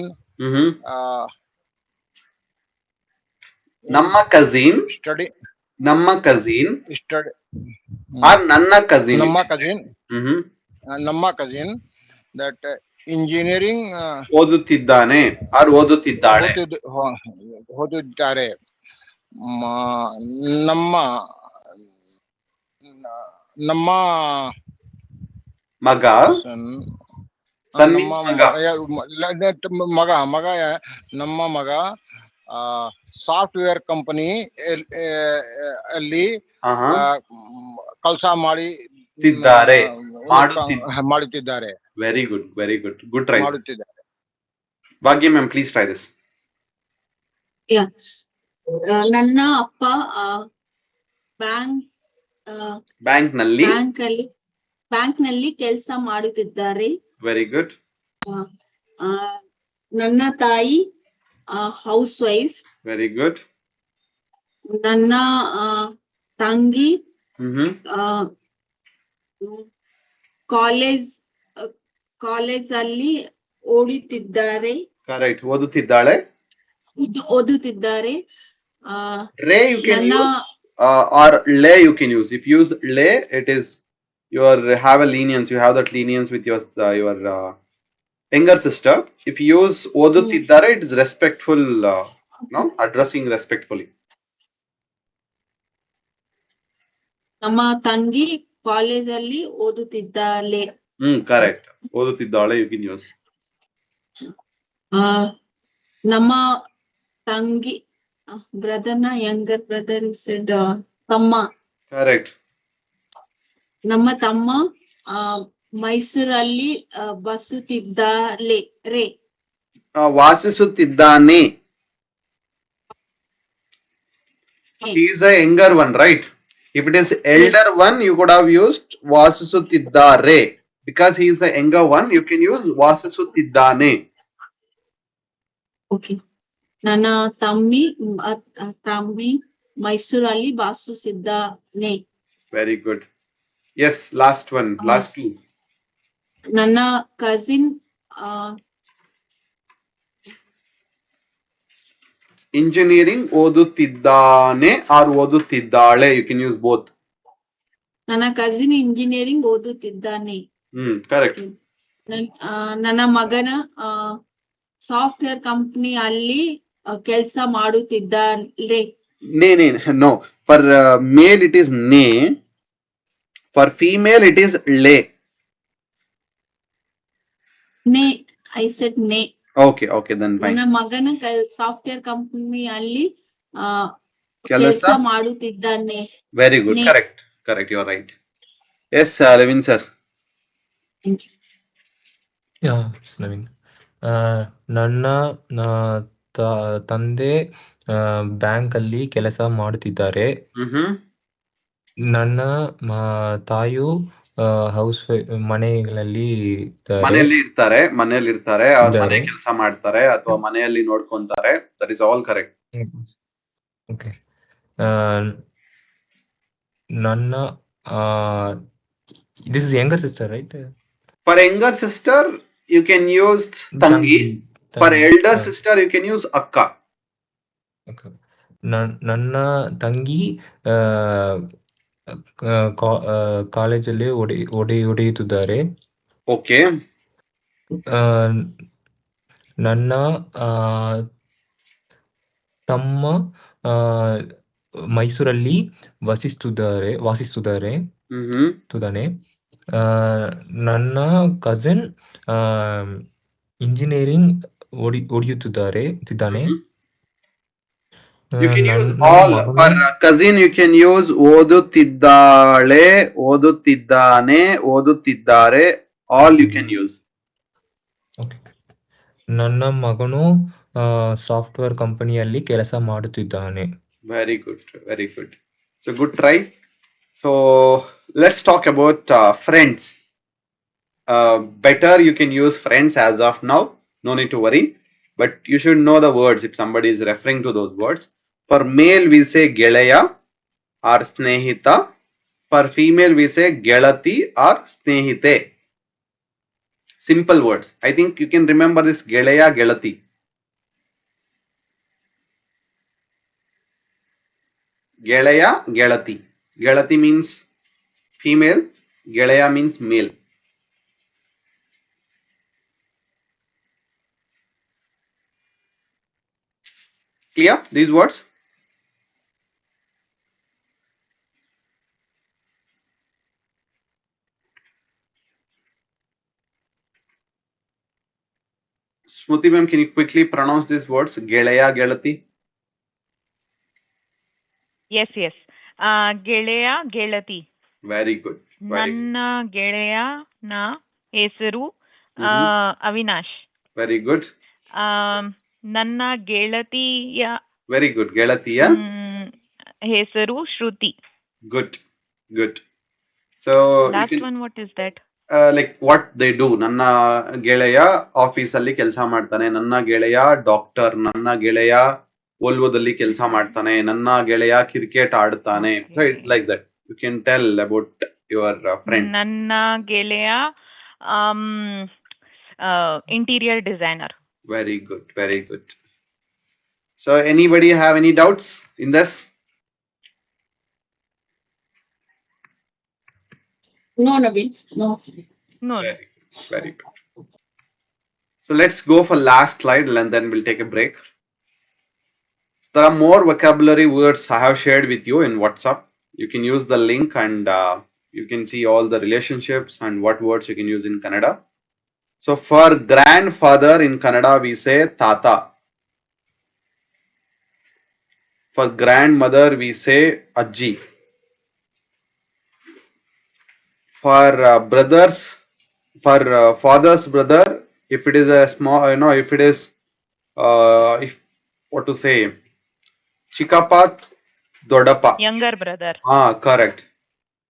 ನಮ್ಮ ಕಸಿನ್ ಸ್ಟಡಿ ನಮ್ಮ ಕಸಿನ್ ಸ್ಟಡಿ ಆರ್ ನನ್ನ ಕಸಿನ್ ನಮ್ಮ ಕಸಿನ್ ದಟ್ ಇಂಜಿನಿಯರಿಂಗ್ ಓದುತ್ತಿದ್ದಾನೆ ಆರ್ ಓದುತ್ತಿದ್ದಾಳೆ. ಮ- ನಮ್ಮ ನಮ್ಮ ಮಗ, ಸನ್- ಸನ್ ನಮ್ಮ ಮೀನ್ಸ್ ಮಗ. ಮಗ ನಮ್ಮ ಮಗ ಸಾಫ್ಟ್ವೇರ್ ಕಂಪನಿ ಅಲ್ಲಿ ಆಹಾ. ಕೆಲಸ ಮಾಡಿ ತಿದ್ದಾರೆ, ಮಾಡುತ್ತಿದ್ದಾರೆ very good, very good, good try. ಮಾಡುತ್ತಿದ್ದಾರೆ. ಭಾಗ್ಯ ಮ್ಯಾಮ್, ಪ್ಲೀಸ್ ಟ್ರೈ ದಿಸ್. ನನ್ನ ಅಪ್ಪ ಬ್ಯಾಂಕ್ ಬ್ಯಾಂಕ್ ನಲ್ಲಿ. ಬ್ಯಾಂಕ್ ನಲ್ಲಿ ಕೆಲಸ ಮಾಡುತ್ತಿದ್ದಾರೆ. Very good. ನನ್ನ ತಾಯಿ ಹೌಸ್ ವೈಫ್. Very good. ನನ್ನ ತಂಗಿ ಕಾಲೇಜ್ ಅಲ್ಲಿ ಓಡುತ್ತಿದ್ದಾರೆ. ಕರೆಕ್ಟ್, ಓದುತ್ತಿದ್ದಾಳೆ. ಓದುತ್ತಿದ್ದಾರೆ. Re you can ನನ್ನ use, or le you can use. If you use le, it is have a lenience. You have that lenience with your younger sister. If you use oduತ್ತಿದ್ದಾರೆ, it is respectful. No, addressing respectfully. ನಮ್ಮ ತಂಗಿ ಕಾಲೇಜಲ್ಲಿ ಓದುತ್ತಿದ್ದಾಳೆ. Correct. ಓದುತ್ತಿದ್ದಾಳೆ you can use. ನಮ್ಮ ತಂಗಿ younger brother said ತಮ್ಮ. Correct. ನಮ್ಮ ತಮ್ಮ ಮೈಸೂರಲ್ಲಿ ಬಸುತ್ತಿದ್ದಾಳೆ. ವಾಸಿಸುತ್ತಿದ್ದಾನೆ. He is a younger one, right? If it is elder one, you could have used ವಾಸಿಸುತ್ತಿದ್ದಾರೆ. Because he is a younger one, you can use ವಾಸಿಸುತ್ತಿದ್ದಾನೆ. Okay. ನನ್ನ ತಮ್ಮಿ ಮೈಸೂರಲ್ಲಿ ವಾಸಿಸುತ್ತಿದ್ದಾನೆ. Very good. Yes, last one, last two. ನನ್ನ cousin engineering ಓದುತ್ತಿದ್ದಾನೆ or ಓದುತ್ತಿದ್ದಾಳೆ. You can use both. ನನ್ನ cousin engineering ಓದುತ್ತಿದ್ದಾನೆ. Correct. ನನ್ನ ಮಗನ software company ಅಲ್ಲಿ ಕೆಲಸ ಮಾಡುತ್ತಿದ್ದಾರೆ. No. For male it is ne. For female it is le. ನೇ, I said ನೇ. Okay, then fine. ನನ್ನ ಮಗನ ಸಾಫ್ಟ್ವೇರ್ ಕಂಪನಿ ಅಲ್ಲಿ ಕೆಲಸ ಕೆಲಸ ಮಾಡುತ್ತಿದ್ದಾನೆ. Very good. Ne. Correct. You are right. Yes, Levin sir. Thank you. Yeah, it's Naveen. ನನ್ನ ತಂದೆ ಬ್ಯಾಂಕ್ ಅಲ್ಲಿ ಕೆಲಸ ಮಾಡುತ್ತಿದ್ದಾರೆ. ನನ್ನ ತಾಯು ಹೌಸ್ ಮನೆಯಲ್ಲಿ ಇರ್ತಾರೆ. ಅವ್ರ ಮನೆ ಕೆಲಸ ಮಾಡ್ತಾರೆ ಅಥವಾ ಮನೆಯಲ್ಲಿ ನೋಡ್ಕೊಂತಾರೆ. That is all correct. Okay. ನನ್ನ this is younger sister, right? For younger sister you can use tangi. For elder sister you can use akka. Okay. ನನ್ನ ತಂಗಿ ಕಾಲೇಜಲ್ಲಿ ಹೊಡೆಯುತ್ತಿದ್ದಾರೆ. Okay. ನನ್ನ ತಮ್ಮ ಮೈಸೂರಲ್ಲಿ ವಾಸಿಸುತ್ತಿದ್ದಾರೆ. ನನ್ನ ಕಸಿನ್ ಇಂಜಿನಿಯರಿಂಗ್ ಓದುತ್ತಿದ್ದಾನೆ. You can use all. For cousin you can use ಓದುತ್ತಿದ್ದಾಳೆ, ಓದುತ್ತಿದ್ದಾನೆ, ಓದುತ್ತಿದ್ದಾರೆ. All you can use. Okay. ನನ್ನ ಮಗನು ಸಾಫ್ಟ್ವೇರ್ ಕಂಪನಿಯಲ್ಲಿ ಕೆಲಸ ಮಾಡುತ್ತಿದ್ದಾನೆ. Very good. So good try. So let's talk about friends. Better you can use friends as of now. No need to worry. But you should know the words if somebody is referring to those words. For male we say ಗೆಳೆಯ or ಸ್ನೇಹಿತ. For female we say ಗೆಳತಿ or ಸ್ನೇಹಿತೆ. Simple words. I think you can remember this ಗೆಳೆಯ, ಗೆಳತಿ. ಗೆಳೆಯ, ಗೆಳತಿ. ಗೆಳತಿ means female. ಗೆಳೆಯ means male. Clear these words? Smruti ma'am, can you quickly pronounce these words? Gelaya, Gelati. Yes, yes. Geleya, Gelati. Very good. Very good. Nanna ಗೆಳೆಯನ ಹೆಸರು Avinash. Very good. ನನ್ನ ಗೆಳತಿಯ Very good. Gelatiya. ಹೆಸರು ಶ್ರುತಿ. Good. Good. So Last one, what is that? Like what they do. ನನ್ನ ಗೆಳೆಯ office ಅಲ್ಲಿ ಕೆಲಸ ಮಾಡ್ತಾನೆ, ನನ್ನ ಗೆಳೆಯ ಡಾಕ್ಟರ್, ನನ್ನ ಗೆಳೆಯ ಓಲ್ವೋದಲ್ಲಿ ಕೆಲಸ ಮಾಡ್ತಾನೆ, ನನ್ನ ಗೆಳೆಯ ಕ್ರಿಕೆಟ್ ಆಡ್ತಾನೆ. So it's like that. You can tell about your friend. ನನ್ನ ಗೆಳೆಯ interior designer. Very good. Very good. So anybody have any doubts in this? No, Naveen. No. No. Very good. Very good. So let's go for last slide and then we'll take a break. So there are more vocabulary words I have shared with you in WhatsApp. You can use the link and you can see all the relationships and what words you can use in Kannada. So for grandfather in Kannada we say tata. For grandmother we say ajji. For brothers, for father's brother, if it is a small, if it is, if what to say, Chikappa, Dodappa. Younger brother. Correct.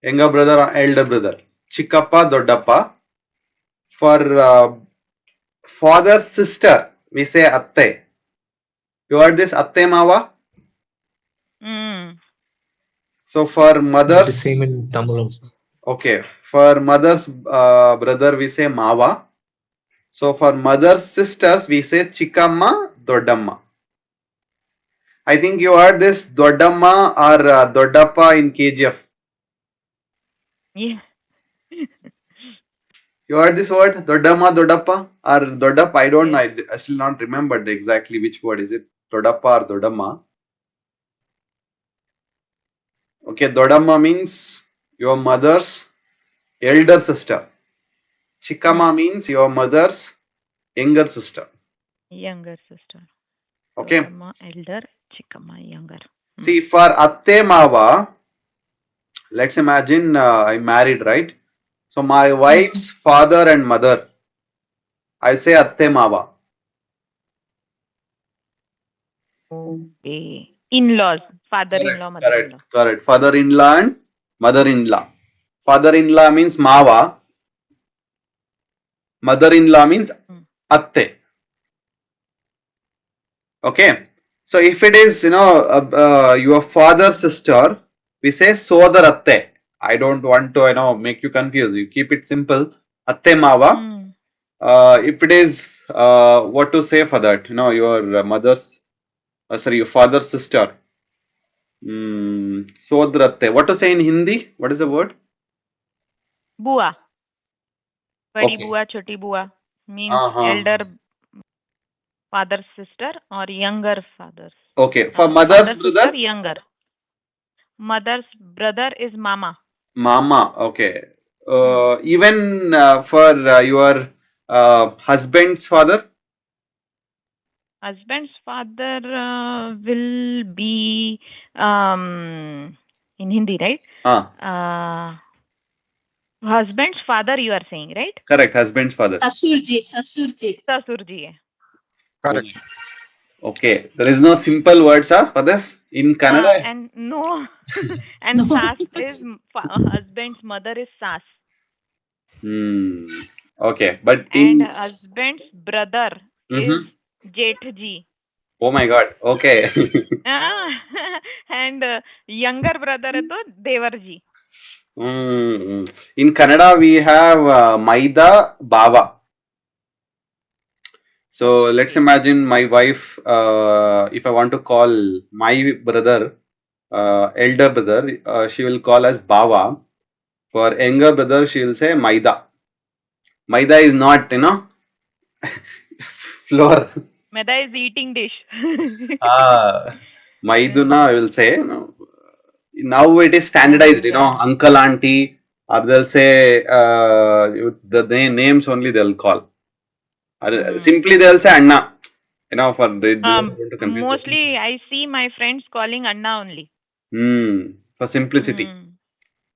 Younger brother or elder brother. Chikappa, Dodappa. For father's sister, we say Atte. You heard this Atte Mava? So for mother's. The same in Tamil also. Okay. For mother's brother, we say Mava. So for mother's sisters, we say Chikamma, Dodamma. I think you heard this Dodamma or Dodappa in KGF. Yeah. You heard this word? Dodamma, Dodappa or Dodappa? I don't know. I still not remembered exactly which word is it. Dodappa or Dodamma. Okay, Dodamma means your mother's elder sister. Chikamma means your mother's younger sister. Younger sister. Okay. Dodamma elder, Chikkamma younger. See, for Atte Mava, let's imagine I'm married, right? So my wife's father and mother, I say Atte Mava. Okay. In-laws, father-in-law, mother-in-law. Correct. Father-in-law and mother-in-law. Father-in-law means Mava. Mother-in-law means Atte. Okay. So if it is, your father's sister, we say Sodar Atte. I don't want to, make you confused. You keep it simple. Atte Mava. If it is, what to say for that? Your mother's, your father's sister. Sodar Atte. What to say in Hindi? What is the word? Bua. Badi Okay. bua, choti bua means elder father's sister or younger father's. Okay. For mother's brother? Sister, younger. Mother's brother is mama. Mama. Okay. Even for your husband's father? Husband's father will be in Hindi, right? Husband's father, you are saying, right? Correct. Husband's father. Sasurji. Sasurji. Correct. Okay. There is no simple words for this in Kannada. And no. And No. Sas is husband's mother is Sas. Okay. But And husband's brother is Jethji. Oh my God. Okay. And younger brother is Devarji. In Kannada, we have Maida Bava. So let's imagine my wife, if I want to call my brother, elder brother, she will call as Bava. For younger brother, she will say Maida. Maida is not, floor. Maida is eating dish. Maiduna, I will say. Now it is standardized, uncle, auntie, or they'll say the names only they'll call. Simply they'll say Anna. For they don't want to confuse. Mostly I see my friends calling Anna only. For simplicity.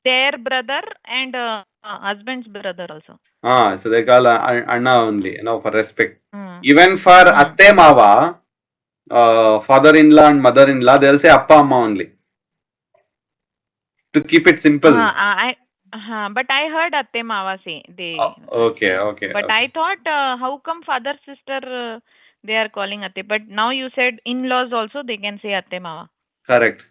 Their brother and husband's brother also. So they call Anna only, for respect. Mm. Even for Atte Mava, father-in-law and mother-in-law, they'll say Appa Amma only. To keep it simple. But I heard Atte Mava say they. Okay. But I thought, how come father sister they are calling Atte? But now you said in-laws also they can say Atte Mava. Correct.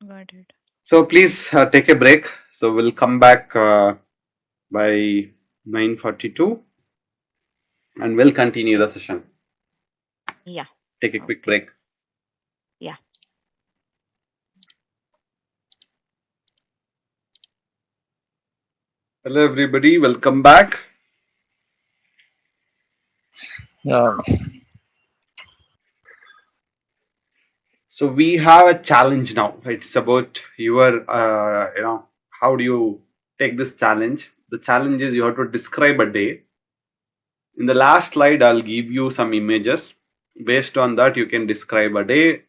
Got it. So please take a break. So we'll come back by 9:42 and we'll continue the session. Yeah. Take a quick break. Yeah. Hello everybody, welcome back. So we have a challenge now. It's about your, how do you take this challenge? The challenge is you have to describe a day. In the last slide, I'll give you some images. Based on that, you can describe a day,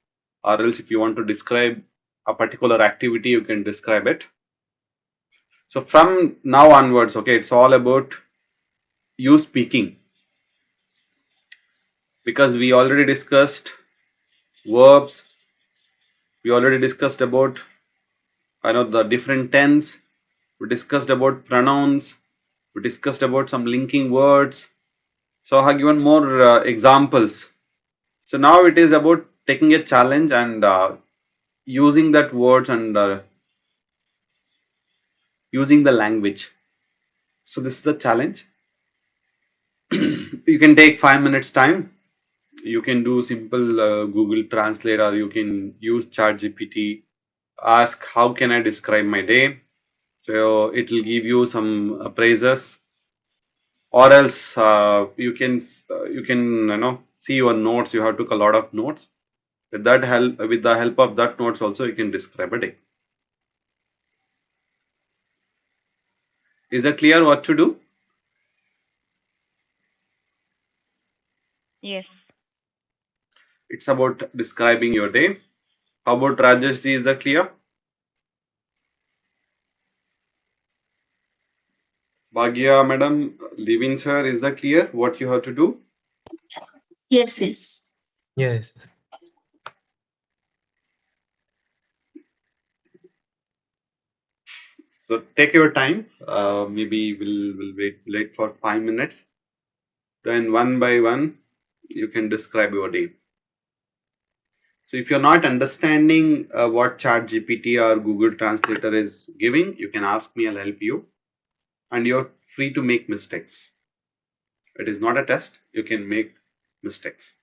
or else if you want to describe a particular activity, you can describe it. So from now onwards, it's all about you speaking. Because we already discussed verbs, we already discussed about the different tense, we discussed about pronouns, we discussed about some linking words. So I have given more examples. So now it is about taking a challenge and using that words and using the language. So this is the challenge. You can take 5 minutes time. You can do simple Google Translate, or you can use ChatGPT. Ask how can I describe my day. So it will give you some praises, or else you can see your notes. You have took a lot of notes. With the help of that notes also, you can describe a day. Is that clear what to do? Yes. It's about describing your day. How about Rajesh ji? Is that clear? Bhagya madam, Levin sir, is that clear what you have to do? Yes. Yes. So take your time. Maybe we'll wait for 5 minutes. Then one by one, you can describe your day. So if you're not understanding what ChatGPT or Google Translator is giving, you can ask me. I'll help you. And you're free to make mistakes. It is not a test. You can make mistakes.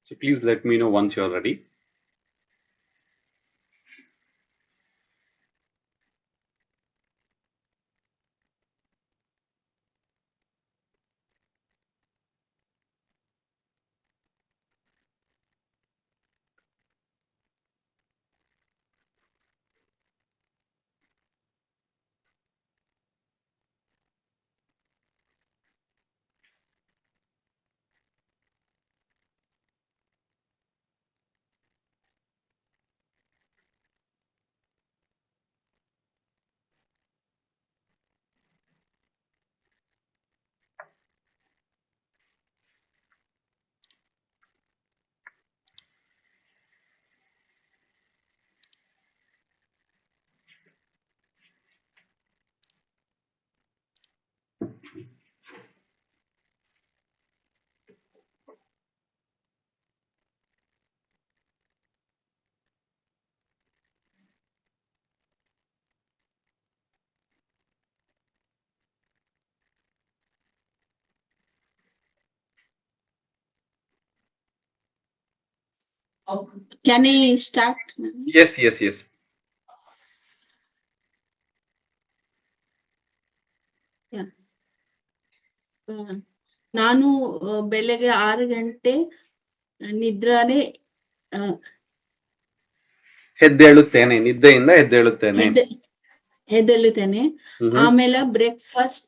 So please let me know once you're ready. Can I start? Yes, yes, yes. ನಾನು ಬೆಳಗ್ಗೆ 6 ಗಂಟೆ ನಿದ್ರಾನೆ ಎದ್ದೇಳುತ್ತೇನೆ, ನಿದ್ದೆಯಿಂದ ಎದ್ದೇಳುತ್ತೇನೆ. ಎದ್ದೇಳುತ್ತೇನೆ. ಆಮೇಲೆ breakfast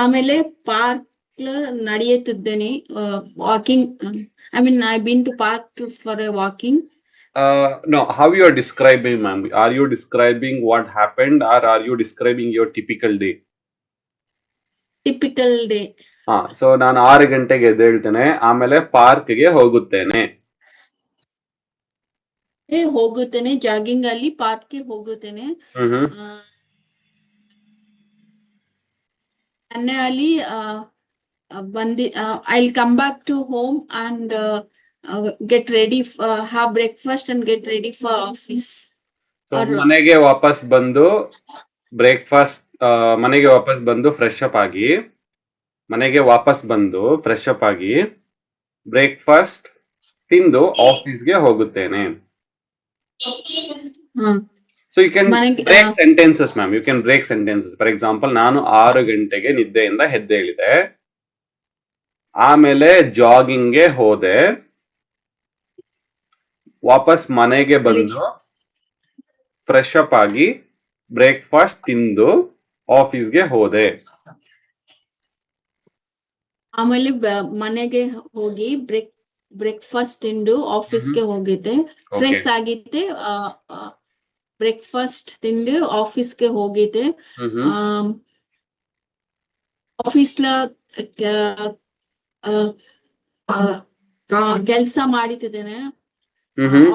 ಆಮೇಲೆ park ನಡೆಯುತ್ತಿದ್ದೇನೆ, walking. I mean, I've been to park for a walking. No, how you are describing, ma'am? Are you describing what happened, or are you describing your typical day? Typical day. So ನಾನು 6 ಗಂಟೆಗೆ ಎದ್ದೇಳ್ತೇನೆ, ಆಮೇಲೆ ಪಾರ್ಕ್ಗೆ ಹೋಗುತ್ತೇನೆ. ಹೋಗುತ್ತೇನೆ, jogging ಅಲ್ಲಿ ಪಾರ್ಕ್ಗೆ ಹೋಗುತ್ತೇನೆ. ಅಲ್ಲಿ I'll come back to home and get ready, have breakfast and get ready for office. ಮನೆಗೆ ವಾಪಸ್ ಬಂದು ಮನೆಗೆ ವಾಪಸ್ ಬಂದು ಫ್ರೆಶ್ ಅಪ್ ಆಗಿ, ಬ್ರೇಕ್ಫಾಸ್ಟ್ ತಿಂದು ಆಫೀಸ್ಗೆ ಹೋಗುತ್ತೇನೆ. So you can break sentences, ma'am. You can break sentences. For example, ನಾನು 6 ಗಂಟೆಗೆ ನಿದ್ದೆಯಿಂದ ಎದ್ದೇಳಿದೆ, ಆಮೇಲೆ ಜಾಗಿಂಗ್ಗೆ ಹೋದೆ, ವಾಪಸ್ ಮನೆಗೆ ಬಂದು ಫ್ರೆಶ್ ಅಪ್ ಆಗಿ ಬ್ರೇಕ್ಫಾಸ್ಟ್ ತಿಂದು ಆಫೀಸ್ಗೆ ಹೋದೆ. ಆಮೇಲೆ ಮನೆಗೆ ಹೋಗಿ ಬ್ರೇಕ್ಫಾಸ್ಟ್ ತಿಂದು ಆಫೀಸ್ಗೆ ಹೋಗಿದ್ದೆ, ಫ್ರೆಶ್ ಆಗಿದ್ದೆ, ಬ್ರೇಕ್ಫಾಸ್ಟ್ ತಿಂದು ಆಫೀಸ್ಗೆ ಹೋಗಿದ್ದೆ. ಆಫೀಸ್ಲ ಕೆಲಸ ಮಾಡುತ್ತಿದ್ದೇನೆ.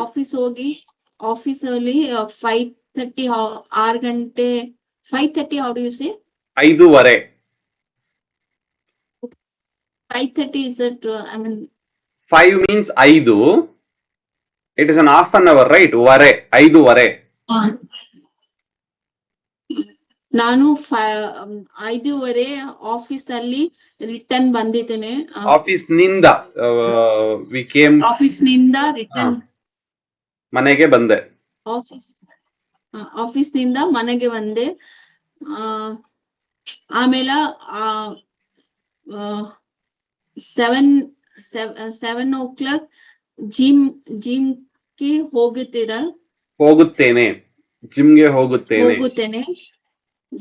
ಆಫೀಸ್ ಹೋಗಿ ಆಫೀಸಲ್ಲಿ 5:30 6 ಗಂಟೆ 5:30. How do you say? 5:30. 5:30 is it? I mean, 5 means 5. It is an half an hour, right? 5:30. ನಾನು 5:30 ಆಫೀಸ್ ಅಲ್ಲಿ ರಿಟರ್ನ್ ಬಂದಿದ್ದೇನೆ. ಆಫೀಸ್ ನಿಂದ ರಿಟರ್ನ್ ಮನೆಗೆ ಬಂದೆ. ಆಫೀಸ್ ನಿಂದ ಮನೆಗೆ ಬಂದೆ. ಆಮೇಲೆ 7 o'clock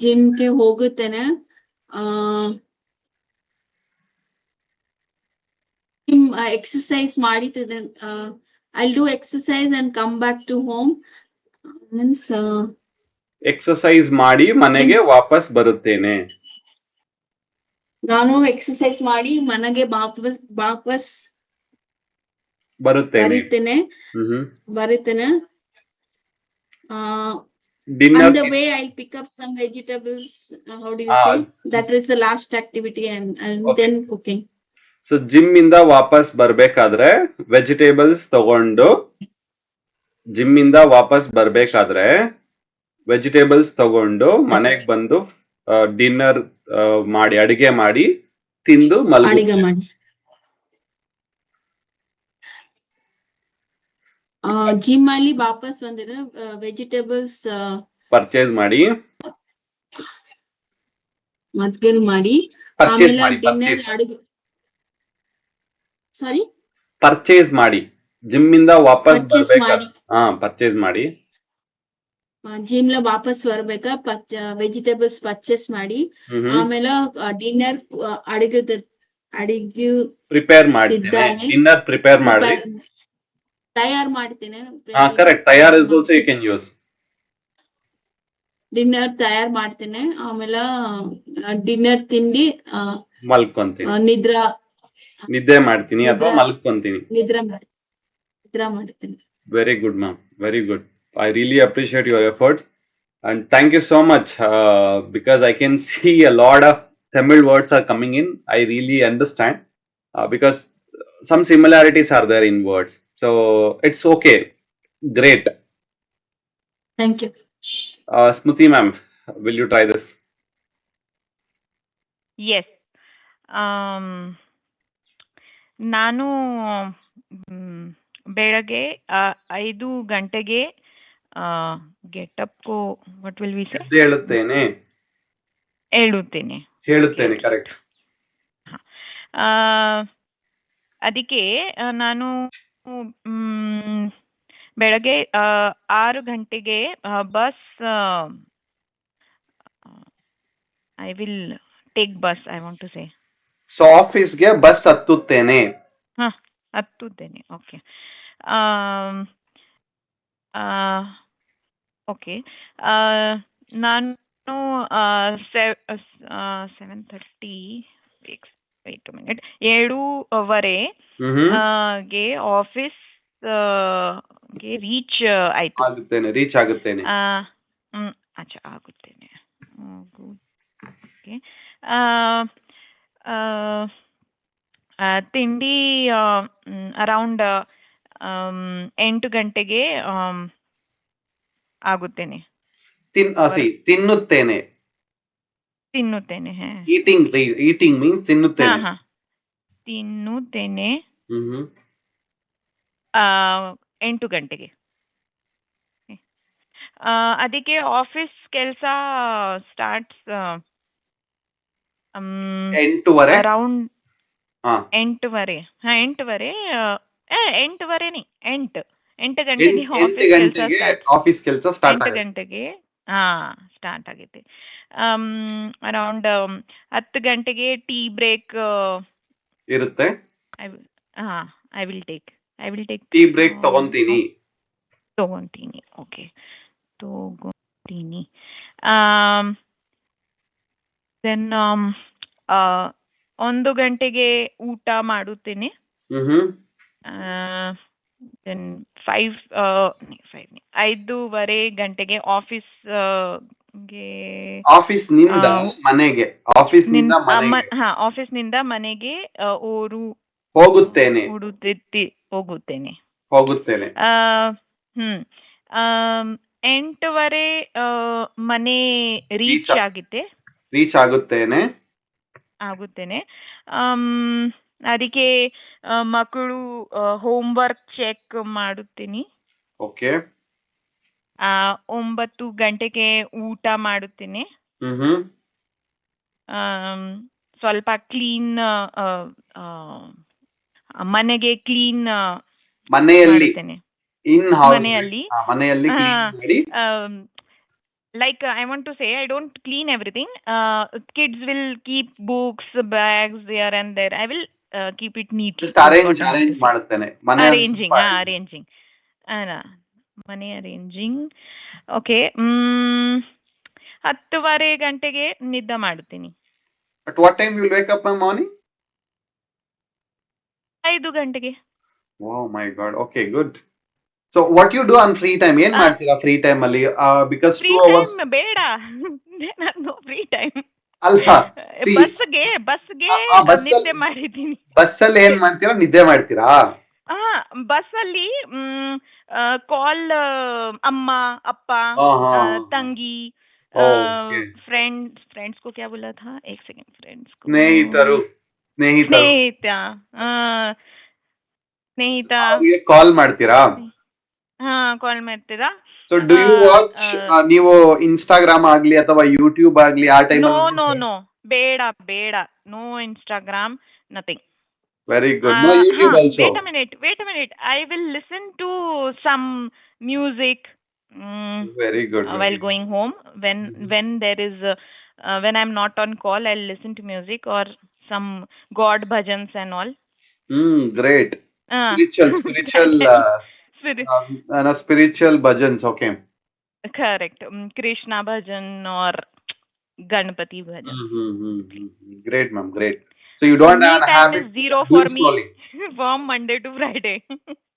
ಜಿಮ್ಗೆ ಹೋಗುತ್ತೇನೆ. ಎಕ್ಸರ್ಸೈಸ್ ಮಾಡಿದ್ದೇನೆ. I'll do exercise and come back to home. Means exercise ಮಾಡಿ ಮನೆಗೆ ವಾಪಸ್ ಬರುತ್ತೇನೆ. ನಾನು ಎಕ್ಸರ್ಸೈಸ್ ಮಾಡಿ ಮನೆಗೆ ವಾಪಸ್ ಬರುತ್ತೇನೆ. On the way, I'll pick up some vegetables. How do you say? That is the last activity, and then cooking. So gym ಇಂದ ವಾಪಸ್ ಬರ್ಬೇಕಾದ್ರೆ ವೆಜಿಟೇಬಲ್ಸ್ ತಗೊಂಡು ಮನೆಗೆ ಬಂದು ಡಿನ್ನರ್ ಮಾಡಿ, ಅಡಿಗೆ ಮಾಡಿ ತಿಂದು ಜಿಮ್ ಅಲ್ಲಿ ವಾಪಸ್ ಬಂದಿರೋ ವೆಜಿಟೇಬಲ್ಸ್ ಪರ್ಚೇಸ್ ಮಾಡಿ ಮದ್ಗೆಲ್ ಮಾಡಿ ಪರ್ಚೇಸ್ ಆಮೇಲೆ ಮಾಡಿ ಡಿನ್ನರ್ ಅಡುಗೆ ಸಾರಿ ಪರ್ಚೇಸ್ ಮಾಡಿ ಜಿಮ್ ಇಂದ ವಾಪಸ್ ಪರ್ಚೇಸ್ ಬರ್ಬೇಕಾದ್ರೆ ಮಾಡಿ ಪರ್ಚೇಸ್ ಮಾಡಿ ಜಿಮ್ ಲ ವಾಪಸ್ ಬರ್ಬೇಕಾ ವೆಜಿಟೇಬಲ್ಸ್ ಪರ್ಚೇಸ್ ಮಾಡಿ ಆಮೇಲೆ ಡಿನ್ನರ್ ಅಡಿಗೆ ಪ್ರಿಪೇರ್ ಮಾಡ್ತೇನೆ ಇದ್ದಾನೆ ಡಿನ್ನರ್ ಪ್ರಿಪೇರ್ ಮಾಡಿ ತಯಾರು ಮಾಡ್ತೇನೆ ಕರೆಕ್ಟ್ ತಯಾರ್ is also you can use dinner ತಯಾರು ಮಾಡ್ತೇನೆ ಆಮೇಲೆ ಡಿನ್ನರ್ ತಿಂಡಿ ಮಲ್ಕೊಂತೀನಿ ನಿದ್ರಾ ನಿದ್ದೆ ಮಾಡ್ತೀನಿ ಅಥವಾ ಮಲ್ಕೊಂತೀನಿ ನಿದ್ರಾ ಮಾಡ್ತೇನೆ. Very good, ma'am. Very good. I really appreciate your efforts. And thank you so much because I can see a lot of Tamil words are coming in. I really understand because some similarities are there in words. So it's okay. Great. Thank you. Smruti ma'am, will you try this? Yes. ನಾನು ಬೆಳಗ್ಗೆ 5 ಗಂಟೆಗೆ get up what will we say ಹೇಳುತ್ತೇನೆ ಹೇಳುತ್ತೇನೆ correct. ಅದಕ್ಕೆ ನಾನು ಬೆಳಗ್ಗೆ 6 ಗಂಟೆಗೆ bus I will take bus I want to say so ಆಫೀಸ್ಗೆ ಬಸ್ ಹತ್ತುತ್ತೇನೆ. ಹತ್ತುತ್ತೇನೆ. ಓಕೆ ಓಕೆ ನಾನು 7:30 ವೇಟ್ ಮಿನಿಟ್ 7:15 ಗೆ ಆಫೀಸ್ ಗೆ ರೀಚ್ ಆಯ್ತು. ರೀಚ್ ಆಗುತ್ತೇನೆ. ಅಚ್ಚಾ ಆಗುತ್ತೇನೆ. ಓಕೆ ತಿಂಡಿ ಅರೌಂಡ್ 8 ಗಂಟೆಗೆ ಆಗುತ್ತೇನೆ. ತಿನ್ನುತ್ತೇನೆ. Eating means ತಿನ್ನುತ್ತೇನೆ. ತಿನ್ನುತ್ತೇನೆ 8 ಗಂಟೆಗೆ. ಅದಕ್ಕೆ ಆಫೀಸ್ ಕೆಲಸ ಸ್ಟಾರ್ಟ್ಸ್ ಅರೌಂಡ್ 8:15 8 ಗಂಟೆಗೆ ಆಫೀಸ್ ಕೆಲಸ ಸ್ಟಾರ್ಟ್ 8 ಗಂಟೆಗೆ ಸ್ಟಾರ್ಟ್ ಆಗಿದೆ. ಅರೌಂಡ್ 10 ಗಂಟೆಗೆ ಟೀ ಬ್ರೇಕ್ ಇರುತ್ತೆ. I will take tea break ತಗೊಂತೀನಿ. ಓಕೆ ತಗೊಂತೀನಿ. ದೆನ್ 1 ಗಂಟೆಗೆ ಊಟ ಮಾಡುತ್ತೇನೆ. ದೆನ್ 5:30 ಗಂಟೆಗೆ ಆಫೀಸ್ನಿಂದ ಮನೆಗೆ ಹೋಗುತ್ತೇನೆ. 8:15 ಮನೆ ರೀಚ್ ಆಗುತ್ತೇನೆ. ಅದಕ್ಕೆ ಮಕ್ಕಳು ಹೋಮ್ವರ್ಕ್ ಚೆಕ್ ಮಾಡುತ್ತೀನಿ. ಓಕೆ 9 ಗಂಟೆಗೆ ಊಟ ಮಾಡುತ್ತೇನೆ. ಸ್ವಲ್ಪ ಕ್ಲೀನ್ ಮನೆಗೆ ಕ್ಲೀನ್ ಮಾಡುತ್ತೇನೆ. ಮನೆಯಲ್ಲಿ like I want to say I don't clean everything. Kids will keep books, bags there and there. I will keep it neatly. arrange ಮಾಡುತ್ತೇನೆ. arranging ಮನೆ ಅರೇಂಜಿಂಗ್. ಓಕೆ 10:30 ಗಂಟೆಗೆ ನಿದ್ದೆ ಮಾಡುತ್ತೀನಿ. At what time you will wake up in the morning? 5 ಗಂಟೆಗೆ. Oh my god. Okay, good. So what you do on free time? ಏನ್ ಮಾಡ್ತೀರಾ free time ಅಲ್ಲಿ? Because 2 hours ಬೇಡ. no free time. ಅಲ್ವಾ? ಬಸ್ಗೆ ನಿದ್ದೆ ಮಾಡಿದ್ದೀನಿ. ಬಸ್ಸಲ್ಲಿ ಏನ್ ಮಾಡ್ತೀರಾ? ನಿದ್ದೆ ಮಾಡ್ತೀರಾ? ಬಸ್ಸಲ್ಲಿ ಕಾಲ್ ಅಮ್ಮ ಅಪ್ಪ ತಂಗಿ फ्रेंड्स को क्या बोला था? एक सेकंड. फ्रेंड्स को ಸ್ನೇಹಿತ ಅವ್ರಿಗೆ ಕಾಲ್ ಮಾಡ್ತೀರಾ? ಹಾ ಕಾಲ್ ಮಾಡ್ತೀರಾ? ಸೊ ಡು ಯು ವಾಚ್ ಆ, ನೀವು ಇನ್ಸ್ಟಾಗ್ರಾಮ್ ಆಗ್ಲಿ ಅಥವಾ ಯೂಟ್ಯೂಬ್ ಆಗ್ಲಿ ಆ ಟೈಮ್ ನೋ ನೋ ನೋ, ಬೇಡ ಬೇಡ, no Instagram, nothing. Very good. No YouTube also. Wait a minute. I will listen to some music very good. while going home. When there is when I'm not on call, I'll listen to music or some God bhajans and all. Great. Uh, spiritual spiritual bhajans. Okay. correct. Krishna bhajan or Ganpati bhajan. Great, ma'am. Great. So you don't have Me a time habit is zero of for doom me scrolling. from Monday to Friday.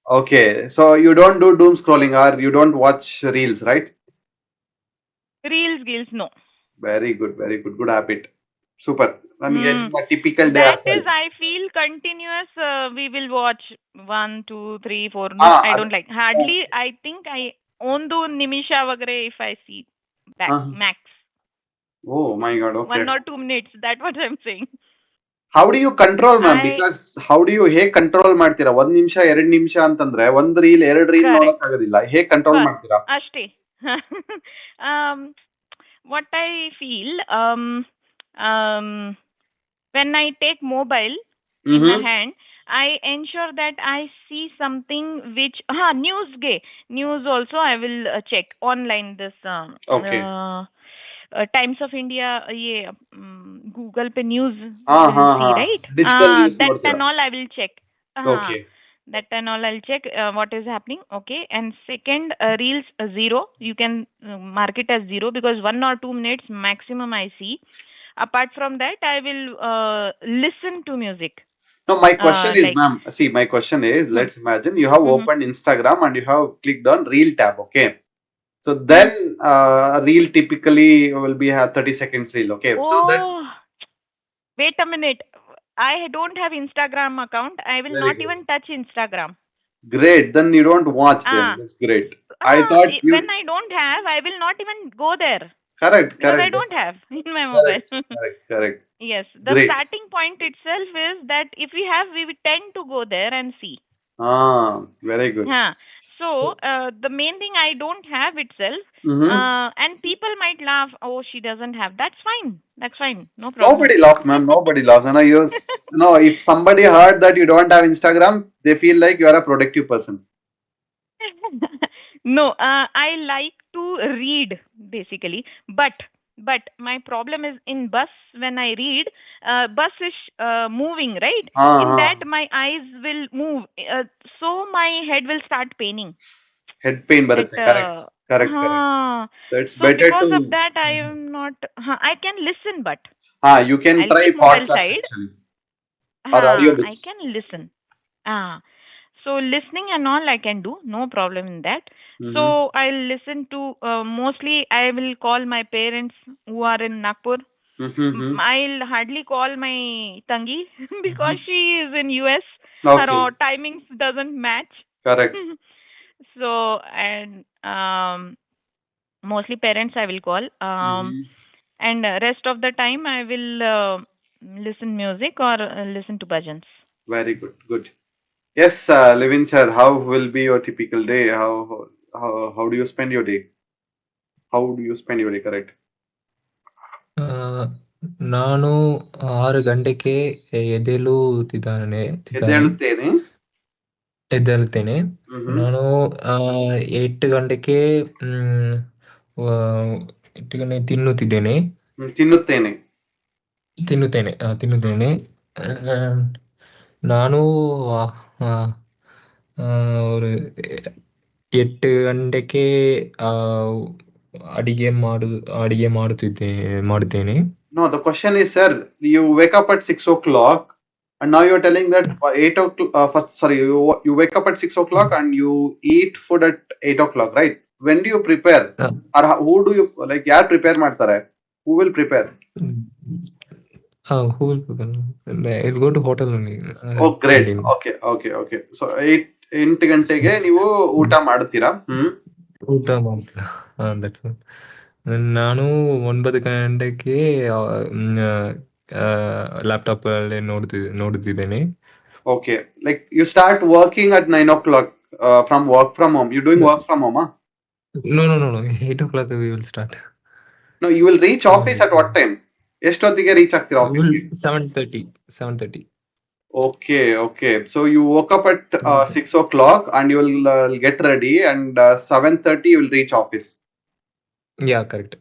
Okay. So you don't do doom scrolling or you don't watch reels, right? Reels, no. Very good. Very good. Good habit. Super. ನಮಗೆ Hmm. ನಿಮ್ಮ typical day That ಆಗ್ತಾ is, ಇದೆ. I feel continuous. We will watch 1, 2, 3, 4. No, I don't like. Hardly, I think I ಒಂದು ನಿಮಿಷ ವಗರೆ if I see back, max. Oh my God. Okay. 1 or 2 minutes. That's what I'm saying. How do you control, ma'am? I- Because how do you ಹೇಗ್ control ಮಾಡ್ತೀರಾ? 1 ನಿಮಿಷ 2 ನಿಮಿಷ ಅಂತಂದ್ರೆ ಒಂದ್ reel 2 reel Correct. ನೋಡಕ್ ಆಗೋದಿಲ್ಲ. ಹೇಗ್ ಕಂಟ್ರೋಲ್ Correct. ಮಾಡ್ತೀರಾ? ಅಷ್ಟೇ. What I feel, when I take mobile in my hand, I ensure that I see something which news also I will check online. This Okay. Times of India, ये Google पे news हाँ, will हाँ, see, हाँ. right? Digital news That ನೋಡ್ತೀರಾ? and all I will check. Okay. That and all I'll check what is happening. Okay. And second, reels 0. You can mark it as 0 because 1 or 2 minutes maximum I see. Apart from that, I will listen to music. No, my question is, like- ma'am, see, my question is, let's imagine you have opened Instagram and you have clicked on Reel tab, okay? So then, Reel typically will be a 30 seconds reel, okay? So that, Oh, wait a minute. I don't have Instagram account. I will Very not good. even touch Instagram. great, then you don't watch them. That's great. I thought you, When I don't have, I will not even go there correct, because correct. I don't that's- have in my mobile. Correct. Yes, the Great. starting point itself is that if we have, we will tend to go there and see. Very good. So the main thing I don't have itself, Mhm. and people might laugh. Oh, she doesn't have. That's fine. That's fine. No problem. Nobody laughs, ma'am. Nobody laughs. And if somebody heard that you don't have Instagram, they feel like you are a productive person. No, I like to read basically, but my problem is in bus when I read. Bus is moving, right? In that my eyes will move, so my head will start paining. Head pain ಬರುತ್ತೆ. Correct. So it's So better because to of that, I am not. I can listen, but you can I'll try keep mobile podcast side. actually or audiobooks. I can listen. So listening and all I can do, no problem in that. So I'll listen to mostly I will call my parents who are in Nagpur. I'll hardly call my tangi because she is in US. Her Okay. timings doesn't match. Correct. So and mostly parents I will call. And rest of the time I will listen music or listen to bhajans. Very good. Good. Yes, Levin sir, how will be your typical day? How do you spend your day? How do you spend your day? Correct. ನಾನು 6 ಗಂಟೆಗೆ ಎದ್ದೇಳುತ್ತೇನೆ. ನಾನು 8 ಗಂಟೆಗೆ ತಿನ್ನುತ್ತೇನೆ. ನಾನು ஒரு 8 ಗಂಟೆಗೆ ಅಡಿಗೆ ಮಾಡುತ್ತೇನೆ. No, the question is, sir, you wake up at 6 o'clock and now you're telling that 8 o'clock, you wake up at 6 o'clock and you eat food at 8 o'clock, right? When do you prepare? Or who do you, like, yaar prepare ಮಾಡ್ತಾರೆ? Who will prepare? Who will prepare? I'll go to hotel only. Oh, great. Okay. So 8 ಗಂಟೆಗೆ ನೀವು ಊಟ ಮಾಡ್ತೀರಾ? ಊಟ ಮಾಡ್ತೀರಾ? That's all. ನಾನು 9 ಗಂಟೆಗೆ laptop ಅಲ್ಲಿ ನೋಡುತ್ತಿದ್ದೇನೆ. Okay, like you start working at 9 o'clock from work from home? You're doing work from home, huh? No. 8 o'clock we will start. No, you will reach office at what time? ಎಷ್ಟೊತ್ತಿಗೆ reach ಆಗ್ತೀರಾ We will ಆಫೀಸ್ಗೆ? 7:30. Okay. So you woke up at 6 o'clock and you will get ready and 7:30 you will reach office. Yeah, correct.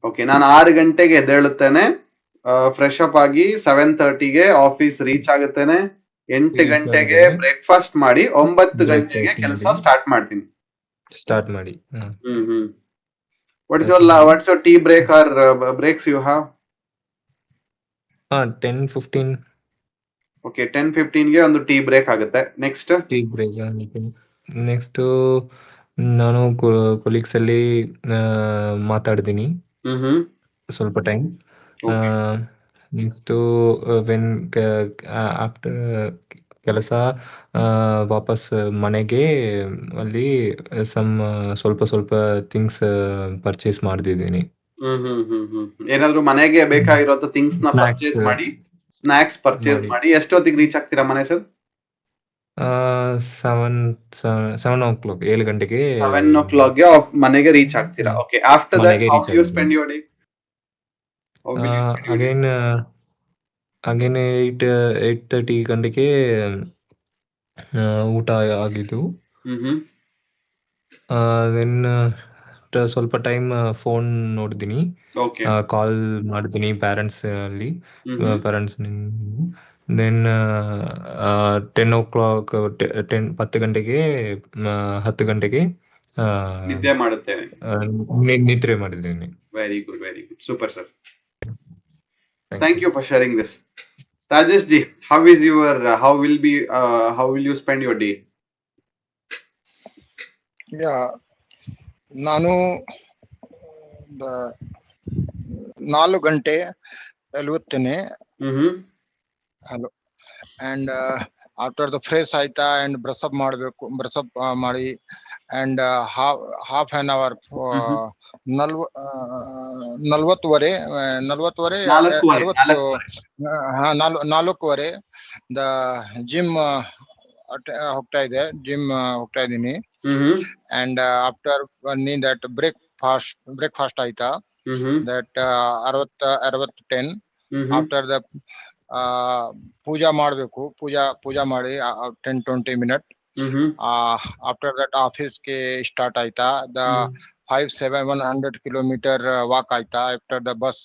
Okay, ನಾನು 6 ಗಂಟೆಗೆ ಎದ್ದೇಳುತ್ತೇನೆ, fresh up ಆಗಿ 7:30ಗೆ office reach ಆಗುತ್ತೇನೆ, 8 Reach ಗಂಟೆಗೆ ಆಗಿದ್ದೇನೆ. Breakfast ಮಾಡಿ 9 ಗಂಟೆಗೆ Breakfast ಕೆಲಸ ಮಾಡಿ. ಸ್ಟಾರ್ಟ್ ಮಾಡ್ತೀನಿ. Start ಮಾಡಿ. What's your tea break or breaks you have? 10-15 Okay, 10-15ಗೆ ಒಂದು ಟೀ ಬ್ರೇಕ್ ಆಗುತ್ತೆ. Next tea break. ನೆಕ್ಸ್ಟ್ ನಾನು ಕೊಲೀಗ್ಸ್ ಅಲ್ಲಿ ಮಾತಾಡ್ತೀನಿ ಸ್ವಲ್ಪ ಟೈಮ್. ನೆಕ್ಸ್ಟ್ ವೆನ್ ಆಫ್ಟರ್ ಕೆಲಸ ವಾಪಸ್ ಮನೆಗೆ ಅಲ್ಲಿ ಸ್ವಲ್ಪ ಥಿಂಗ್ಸ್ ಪರ್ಚೇಸ್ ಮಾಡ್ತಿದ್ದೀನಿ. ಏನಾದ್ರು ಮನೆಗೆ ಬೇಕಾಗಿರೋ ಥಿಂಗ್ಸ್ ನ Snacks. ಪರ್ಚೇಸ್ ಮಾಡಿ, ಸ್ನಾಕ್ಸ್ ಪರ್ಚೇಸ್ ಮಾಡಿ ಎಷ್ಟೊತ್ತಿಗೆ ರೀಚ್ ಆಗ್ತೀರಾ ಮನೆ ಸರ್? 7 o'clock 7 ಗಂಟೆಗೆ 7 o'clock ಮನೆಗೆ ರೀಚ್ ಆಗ್ತೀರಾ. ಓಕೆ, ಆಫ್ಟರ್ ದಟ್ ಮನೆಗೆ ಹೌ reach ಯು ಆಗಿದ್ದೀನಿ. Spend your day? ಅಗೇನ್ 8:30 ಗಂಟೆಗೆ ಊಟ ಆಗಿದ್ದು. ದೆನ್ ಸ್ವಲ್ಪ ಟೈಮ್ ಫೋನ್ ನೋಡ್ತೀನಿ, ಓಕೆ, ಕಾಲ್ ಮಾಡ್ತೀನಿ ಪೇರೆಂಟ್ಸ್ ಅಲ್ಲಿ. ದೆನ್ 10 o'clock 10 ಗಂಟೆಗೆ 10 ಗಂಟೆಗೆ ನಿದ್ದೆ ಮಾಡುತ್ತೇನೆ. ನಿದ್ರೆ ಮಾಡಿದ್ದೀನಿ. Very good, super sir. Thank you for sharing this. Rajesh ji, how will you spend your day? ನಾನು 4 ಗಂಟೆ ಎಲ್ಳುತ್ತೇನೆ. Hello, and after the fresh ಆಯ್ತಾ ಅಂಡ್ ಬ್ರಷ್ ಅಪ್ ಮಾಡಿ and half an hour 4:40 the gym ಹೋಗ್ತಾ ಇದ್ದೀನಿ. And after ಬನ್ನಿ that breakfast ಆಯ್ತಾ, that 60-10. After the puja ಮಾಡಬೇಕು, ಪೂಜಾ ಮಾಡಿ 10-20 ಮಿನಿಟ್. ಆಫ್ಟರ್ ದಟ್ ಆಫೀಸ್ಗೆ ಸ್ಟಾರ್ಟ್ ಆಯ್ತಾ, ದ 100 ಕಿಲೋಮೀಟರ್ ವಾಕ್ ಆಯ್ತಾ. ಆಫ್ಟರ್ ದ ಬಸ್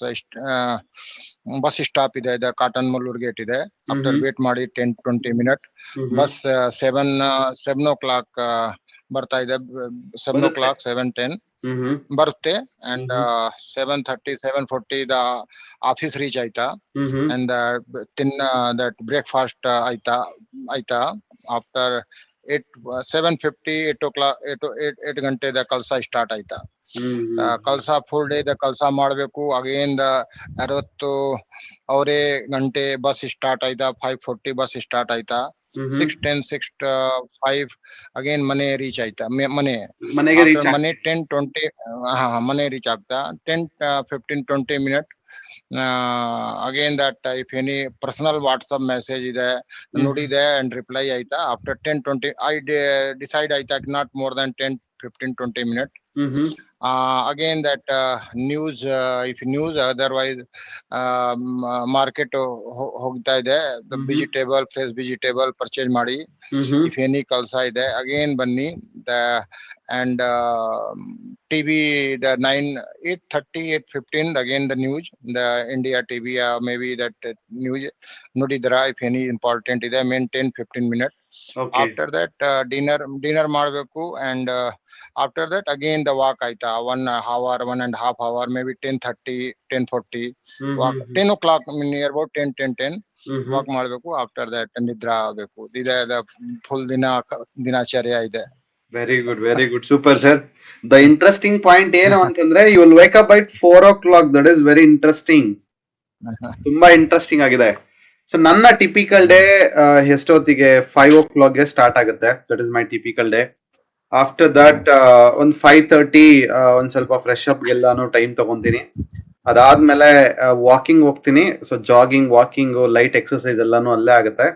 ಸ್ಟಾಪ್ ಇದೆ, ದ ಕಾಟನ್ ಮಲ್ಲೂರ್ ಗೇಟ್ ಇದೆ. ಆಫ್ಟರ್ ವೇಟ್ ಮಾಡಿ 10-20 ಮಿನಿಟ್. ಬಸ್ 7 o'clock ಬರ್ತಾ ಇದೆ. 7 o'clock 7:10 ಬರುತ್ತೆ. ಅಂಡ್ 7:30-7:40 ದ ಆಫೀಸ್ ರೀಚ್ ಆಯ್ತಾ. ಅಂಡ್ ದಟ್ ಬ್ರೇಕ್ಫಾಸ್ಟ್ ಆಯ್ತಾ. ಆಫ್ಟರ್ 7:50 8 o'clock 8 ಗಂಟೆದ ಕೆಲಸ ಸ್ಟಾರ್ಟ್ ಆಯ್ತಾ. ಕೆಲಸ ಫುಲ್ ಡೇ ದ ಕೆಲಸ ಮಾಡಬೇಕು. ಅಗೇನ್ 60 ಗಂಟೆ ಬಸ್ ಸ್ಟಾರ್ಟ್ ಆಯ್ತಾ. 5:40 ಬಸ್ ಸ್ಟಾರ್ಟ್ ಆಯ್ತಾ. 6:10 6:05 ಅಗೇನ್ ಮನೆ ರೀಚ್ ಆಯ್ತಾ. ಮನೆಗೆ ರೀಚ್ 10-20 ಮನೆ ರೀಚ್ ಆಗ್ತಾ. 10-15-20 minute. Again that if any personal WhatsApp message ಇದೆ ನೋಡಿದೆ ಅಂಡ್ ರಿಪ್ಲೈ ಆಯ್ತಾ. ಆಫ್ಟರ್ 10-20 ಐ ಡಿಸೈಡ್ ಆಯ್ತಾ not more than 10-15-20 minute. Again that news, if news otherwise market ಹೋಗ್ತಾ ಇದೆ. ಫ್ರೆಶ್ ವೆಜಿಟೇಬಲ್ ಪರ್ಚೇಸ್ ಮಾಡಿ. ಇಫ್ ಎನಿ ಕೆಲಸ ಇದೆ ಅಗೇನ್ ಬನ್ನಿ and TV the 8:30-8:15 again the news, the India TV may be that news ನೋಡಿದ್ರ if any important ಇದೆ. Main 10-15 minute. After that dinner ಮಾಡಬೇಕು. And after that again the walk ಆಯ್ತಾ. 1.5 hour maybe 10:30-10:40 walk. 10 o'clock near about 10:10 walk ಮಾಡಬೇಕು. After that ನಿದ್ರಾ ಆಗಬೇಕು. ಇದೆ full ದಿನಚರ್ಯ ಇದೆ. Very good, super sir. The interesting point ಏನು ಅಂತಂದ್ರೆ you will wake up at 4 o'clock. That is very interesting. ತುಂಬಾ ಇಂಟ್ರೆಸ್ಟಿಂಗ್ ಆಗಿದೆ. ಸೊ ನನ್ನ ಟಿಪಿಕಲ್ ಡೇ ಎಷ್ಟೊತ್ತಿಗೆ 5 o'clock ಗೆ ಸ್ಟಾರ್ಟ್ ಆಗುತ್ತೆ. That is my typical day. After that ಒಂದು 5:30 ಒಂದ್ ಸ್ವಲ್ಪ ಫ್ರೆಶ್ ಅಪ್ ಎಲ್ಲಾನು ಟೈಮ್ ತಗೊಂತೀನಿ. ಅದಾದ್ಮೇಲೆ ವಾಕಿಂಗ್ ಹೋಗ್ತೀನಿ. So jogging, walking, light exercise ಎಲ್ಲಾನು ಅಲ್ಲೇ ಆಗುತ್ತೆ.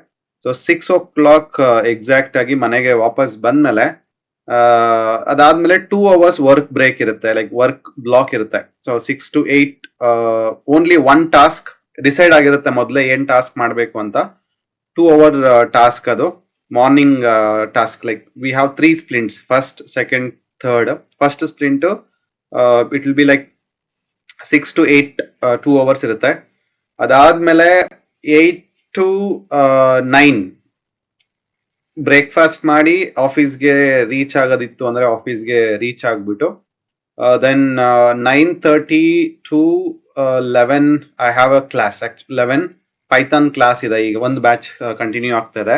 ಸೊ 6 o'clock ಎಕ್ಸಾಕ್ಟ್ ಆಗಿ ಮನೆಗೆ ವಾಪಸ್ ಬಂದ್ಮೇಲೆ ಅದಾದ್ಮೇಲೆ 2 hours ವರ್ಕ್ ಬ್ರೇಕ್ ಇರುತ್ತೆ, ಲೈಕ್ ವರ್ಕ್ ಬ್ಲಾಕ್ ಇರುತ್ತೆ. So 6 to 8 only 1 task decide ಆಗಿರುತ್ತೆ ಮೊದಲೇ ಏನ್ ಟಾಸ್ಕ್ ಮಾಡಬೇಕು ಅಂತ. 2 hour ಟಾಸ್ಕ್ ಅದು morning task. Like we have 3 sprints, first, second, third. First sprint it will be like 6 to 8 2 hours ಇರುತ್ತೆ. ಅದಾದ್ಮೇಲೆ 8 to 9 ಬ್ರೇಕ್ಫಾಸ್ಟ್ ಮಾಡಿ ಆಫೀಸ್ಗೆ ರೀಚ್ ಆಗೋದಿತ್ತು ಅಂದ್ರೆ ಆಫೀಸ್ಗೆ ರೀಚ್ ಆಗ್ಬಿಟ್ಟು then 9:30 to 11 I have a class. 11 Python class ಇದೆ, ಈಗ ಒಂದು ಬ್ಯಾಚ್ ಕಂಟಿನ್ಯೂ ಆಗ್ತದೆ.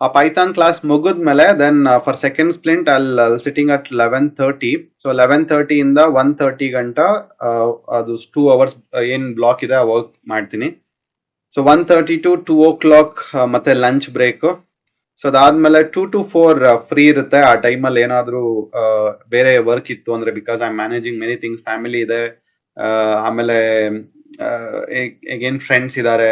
ಆ ಪೈಥಾನ್ ಕ್ಲಾಸ್ ಮುಗಿದ್ಮೇಲೆ ದೆನ್ ಫಾರ್ ಸೆಕೆಂಡ್ ಸ್ಪ್ಲಿಂಟ್ ಅಲ್ಲಿ ಸಿಟಿಂಗ್ ಅಟ್ 11:30. ಸೊ 11:30 ಇಂದ 1:30 ಗಂಟ ಅದು 2 hours ಏನ್ ಬ್ಲಾಕ್ ಇದೆ ವರ್ಕ್ ಮಾಡ್ತೀನಿ. ಸೊ 1:30 to 2 o'clock ಮತ್ತೆ ಲಂಚ್ ಬ್ರೇಕ್. ಸೊ ಅದಾದ್ಮೇಲೆ 2 to 4 ಫ್ರೀ ಇರುತ್ತೆ. ಆ ಟೈಮಲ್ಲಿ ಏನಾದ್ರೂ ಬೇರೆ ವರ್ಕ್ ಇತ್ತು ಅಂದ್ರೆ, because I am managing many things, family ಇದೆ, ಆಮೇಲೆ ಅಗೇನ್ ಫ್ರೆಂಡ್ಸ್ ಇದ್ದಾರೆ,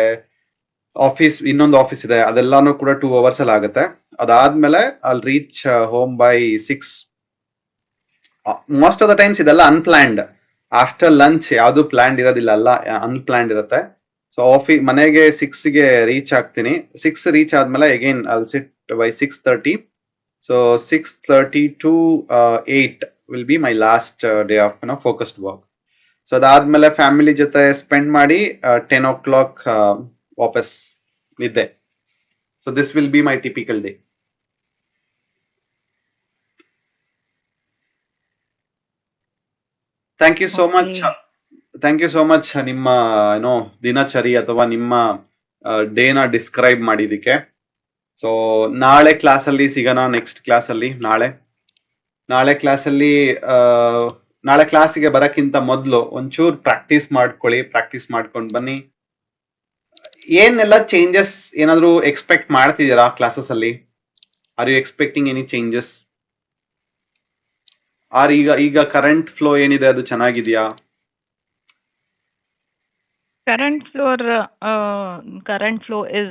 ಆಫೀಸ್, ಇನ್ನೊಂದು ಆಫೀಸ್ ಇದೆ, ಅದೆಲ್ಲಾನು ಕೂಡ 2 hours ಅಲ್ಲಿ ಆಗುತ್ತೆ. ಅದಾದ್ಮೇಲೆ I'll reach home by 6. Most of the times ಇದೆಲ್ಲ ಅನ್ಪ್ಲಾನ್ಡ್. ಆಫ್ಟರ್ ಲಂಚ್ ಯಾವುದು ಪ್ಲಾನ್ಡ್ ಇರೋದಿಲ್ಲ, ಎಲ್ಲ ಅನ್ಪ್ಲಾನ್ಡ್ ಇರುತ್ತೆ. ಸೊ ಮನೆಗೆ 6ಗೆ ರೀಚ್ ಆಗ್ತೀನಿ. 6 ರೀಚ್ ಆದ್ಮೇಲೆ again I'll sit by 6:30. So 6:30 to 8 will be my last day of focused work. So ಅದಾದ್ಮೇಲೆ family ಜೊತೆ ಸ್ಪೆಂಡ್ ಮಾಡಿ 10 o'clock ವಾಪಸ್ ನಿದ್ದೆ. So this will be my typical day. Thank you so much. Thank you so much ನಿಮ್ಮ ದಿನಚರಿ ಅಥವಾ ನಿಮ್ಮ ಡೇನ describe ಮಾಡಿದಕ್ಕೆ. ಸೊ ನಾಳೆ ಕ್ಲಾಸಲ್ಲಿ ಸಿಗೋಣ. ನೆಕ್ಸ್ಟ್ ಕ್ಲಾಸಲ್ಲಿ ನಾಳೆ ಕ್ಲಾಸಲ್ಲಿ ನಾಳೆ ಕ್ಲಾಸಿಗೆ ಬರೋಕ್ಕಿಂತ ಮೊದಲು ಒಂಚೂರು ಪ್ರಾಕ್ಟೀಸ್ ಮಾಡ್ಕೊಂಡು ಬನ್ನಿ. ಏನೆಲ್ಲ ಚೇಂಜಸ್ ಏನಾದರೂ ಎಕ್ಸ್ಪೆಕ್ಟ್ ಮಾಡ್ತಿದ್ದೀರಾ ಕ್ಲಾಸಸ್ ಅಲ್ಲಿ? Are you expecting any changes? Or ಈಗ ಕರೆಂಟ್ ಫ್ಲೋ ಏನಿದೆ ಅದು ಚೆನ್ನಾಗಿದೆಯಾ? current flow is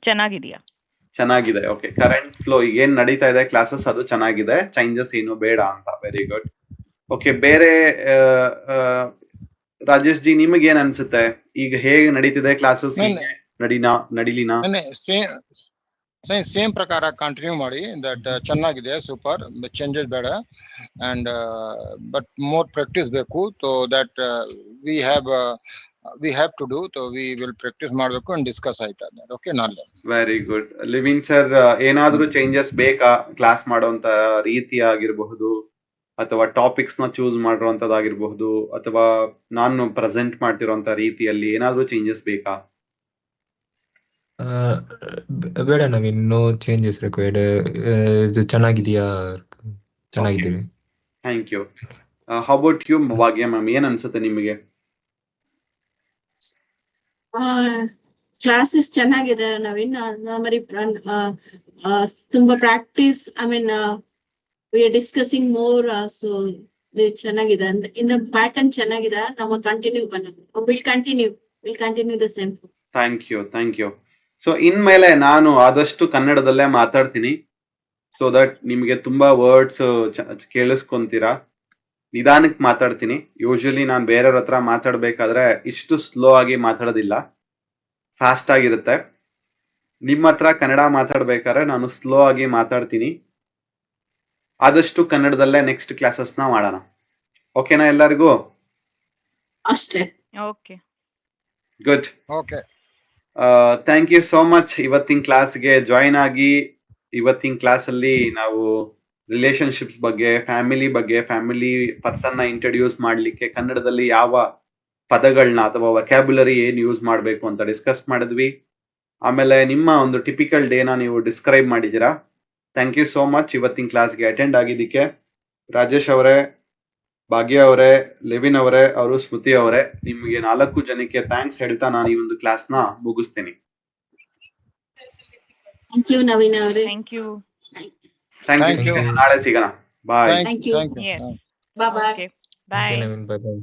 ಚೆನ್ನಾಗಿದೆಯಾ? ಚೆನ್ನಾಗಿದೆ. ಓಕೆ, ಕರೆಂಟ್ ಫ್ಲೋ ಏನ್ ನಡೀತಾ ಇದೆ ಕ್ಲಾಸಸ್ ಅದು ಚೆನ್ನಾಗಿದೆ, ಚೇಂಜಸ್ ಏನು ಬೇಡ ಅಂತ. Very good. ಓಕೆ, ಬೇರೆ ರಾಜೇಶ್ ಜಿ ನಿಮಗೆ ಏನ್ ಅನ್ಸುತ್ತೆ? ಈಗ ಹೇಗೆ ನಡೀತಿದೆ ಕ್ಲಾಸಸ್? ನಡಿಲಿನಾ? ಸೇಮ್ ಪ್ರಕಾರ ಕಂಟಿನ್ಯೂ ಮಾಡಿ. ದಟ್ ಚೆನ್ನಾಗಿದೆ, ಸೂಪರ್. ಚೇಂಜಸ್ ಬೇಡ. ಅಂಡ್ ಬಟ್ ಮೋರ್ ಪ್ರಾಕ್ಟೀಸ್ ಬೇಕು. So that we have to do. So we will practice ಮಾಡಬೇಕು ಅಂಡ್ ಡಿಸ್ಕಸ್ ಆಯ್ತಾ. ಓಕೆ, ನಾಳೆ. Very good. ಲಿವಿನ್ ಸರ್, ಏನಾದ್ರೂ ಚೇಂಜಸ್ ಬೇಕಾ? ಕ್ಲಾಸ್ ಮಾಡುವಂತ ರೀತಿ ಆಗಿರಬಹುದು, ಅಥವಾ ಟಾಪಿಕ್ಸ್ ನ ಚೂಸ್ ಮಾಡಿರುವಂತದ್ದಾಗಿರಬಹುದು, ಅಥವಾ ನಾನು ಪ್ರೆಸೆಂಟ್ ಮಾಡ್ತಿರೋಂತ ರೀತಿಯಲ್ಲಿ ಏನಾದ್ರೂ ಚೇಂಜಸ್ ಬೇಕಾ? ಬೇಡ ನವೀನ್, ನೋ ಚೇಂಜಸ್ ರಿಕ್ವೈರ್ಡ್. ಇದು ಚೆನ್ನಾಗಿದೆಯಾ? ಚೆನ್ನಾಗಿದ್ದೀವಿ. Thank you. How about you Bhagya ma'am, ಏನ್ ಅನ್ಸುತ್ತೆ ನಿಮಗೆ? ಕ್ಲಾಸಸ್ ಚೆನ್ನಾಗಿದೆ ನವೀನ್. మరి ತುಂಬಾ practice, I mean we are discussing more. So ಚೆನ್ನಾಗಿದೆ, ಇನ್ನು ಪ್ಯಾಟರ್ನ್ ಚೆನ್ನಾಗಿದೆ. ನಾವು continue will continue the same. Thank you. So ಇನ್ಮೇಲೆ ನಾನು ಆದಷ್ಟು ಕನ್ನಡದಲ್ಲೇ ಮಾತಾಡ್ತೀನಿ, ಸೊ ದಟ್ ನಿಮಗೆ ತುಂಬಾ ವರ್ಡ್ಸ್ ಕೇಳಿಸ್ಕೊಂತೀರಾ. ನಿಧಾನಕ್ಕೆ ಮಾತಾಡ್ತೀನಿ. ಯೂಶಲಿ ನಾನು ಬೇರೆಯವ್ರ ಹತ್ರ ಮಾತಾಡ್ಬೇಕಾದ್ರೆ ಇಷ್ಟು ಸ್ಲೋ ಆಗಿ ಮಾತಾಡೋದಿಲ್ಲ, ಫಾಸ್ಟ್ ಆಗಿರುತ್ತೆ. ನಿಮ್ಮ ಹತ್ರ ಕನ್ನಡ ಮಾತಾಡ್ಬೇಕಾದ್ರೆ ನಾನು ಸ್ಲೋ ಆಗಿ ಮಾತಾಡ್ತೀನಿ. ಆದಷ್ಟು ಕನ್ನಡದಲ್ಲೇ ನೆಕ್ಸ್ಟ್ ಕ್ಲಾಸಸ್ನ ಮಾಡೋಣ. ಓಕೆನಾ ಎಲ್ಲರಿಗೂ? ಅಷ್ಟೇ. Okay, good. Okay, thank you so much. ಇವತ್ತಿನ ಕ್ಲಾಸ್ಗೆ ಜಾಯಿನ್ ಆಗಿ, ಇವತ್ತಿನ ಕ್ಲಾಸಲ್ಲಿ ನಾವು ರಿಲೇಶನ್ಶಿಪ್ಸ್ ಬಗ್ಗೆ, ಫ್ಯಾಮಿಲಿ ಪರ್ಸನ್ ನ ಇಂಟ್ರೊಡ್ಯೂಸ್ ಮಾಡ್ಲಿಕ್ಕೆ ಕನ್ನಡದಲ್ಲಿ ಯಾವ ಪದಗಳನ್ನ ಅಥವಾ ವೊಕ್ಯಾಬ್ಯುಲರಿ ಏನ್ ಯೂಸ್ ಮಾಡಬೇಕು ಅಂತ ಡಿಸ್ಕಸ್ ಮಾಡಿದ್ವಿ. ಆಮೇಲೆ ನಿಮ್ಮ ಒಂದು ಟಿಪಿಕಲ್ ಡೇನ ನೀವು ಡಿಸ್ಕ್ರೈಬ್ ಮಾಡಿದ್ದೀರಾ. ಥ್ಯಾಂಕ್ ಯು ಸೋ ಮಚ್ ಇವತ್ತಿನ ಕ್ಲಾಸ್ಗೆ ಅಟೆಂಡ್ ಆಗಿದ್ದಕ್ಕೆ. ರಾಜೇಶ್ ಅವರೇ, ಭಾಗ್ಯ ಅವರೇ, ಲೆವಿನ್ ಅವರೇ, ಅವರು ಸ್ಮೃತಿ ಅವರೇ, ನಿಮಗೆ 4 ಜನಕ್ಕೆ ಥ್ಯಾಂಕ್ಸ್ ಹೇಳ್ತಾ ನಾನು ಈ ಒಂದು ಕ್ಲಾಸ್ನ ಮುಗಿಸ್ತೀನಿ. ಥ್ಯಾಂಕ್ ಯು ನವೀನ್ ಅವರೇ. Thank you. ನಾಳೆ ಸಿಗೋಣ. Bye. Thank you. Yes. Bye. Okay, bye. Naveen, bye bye.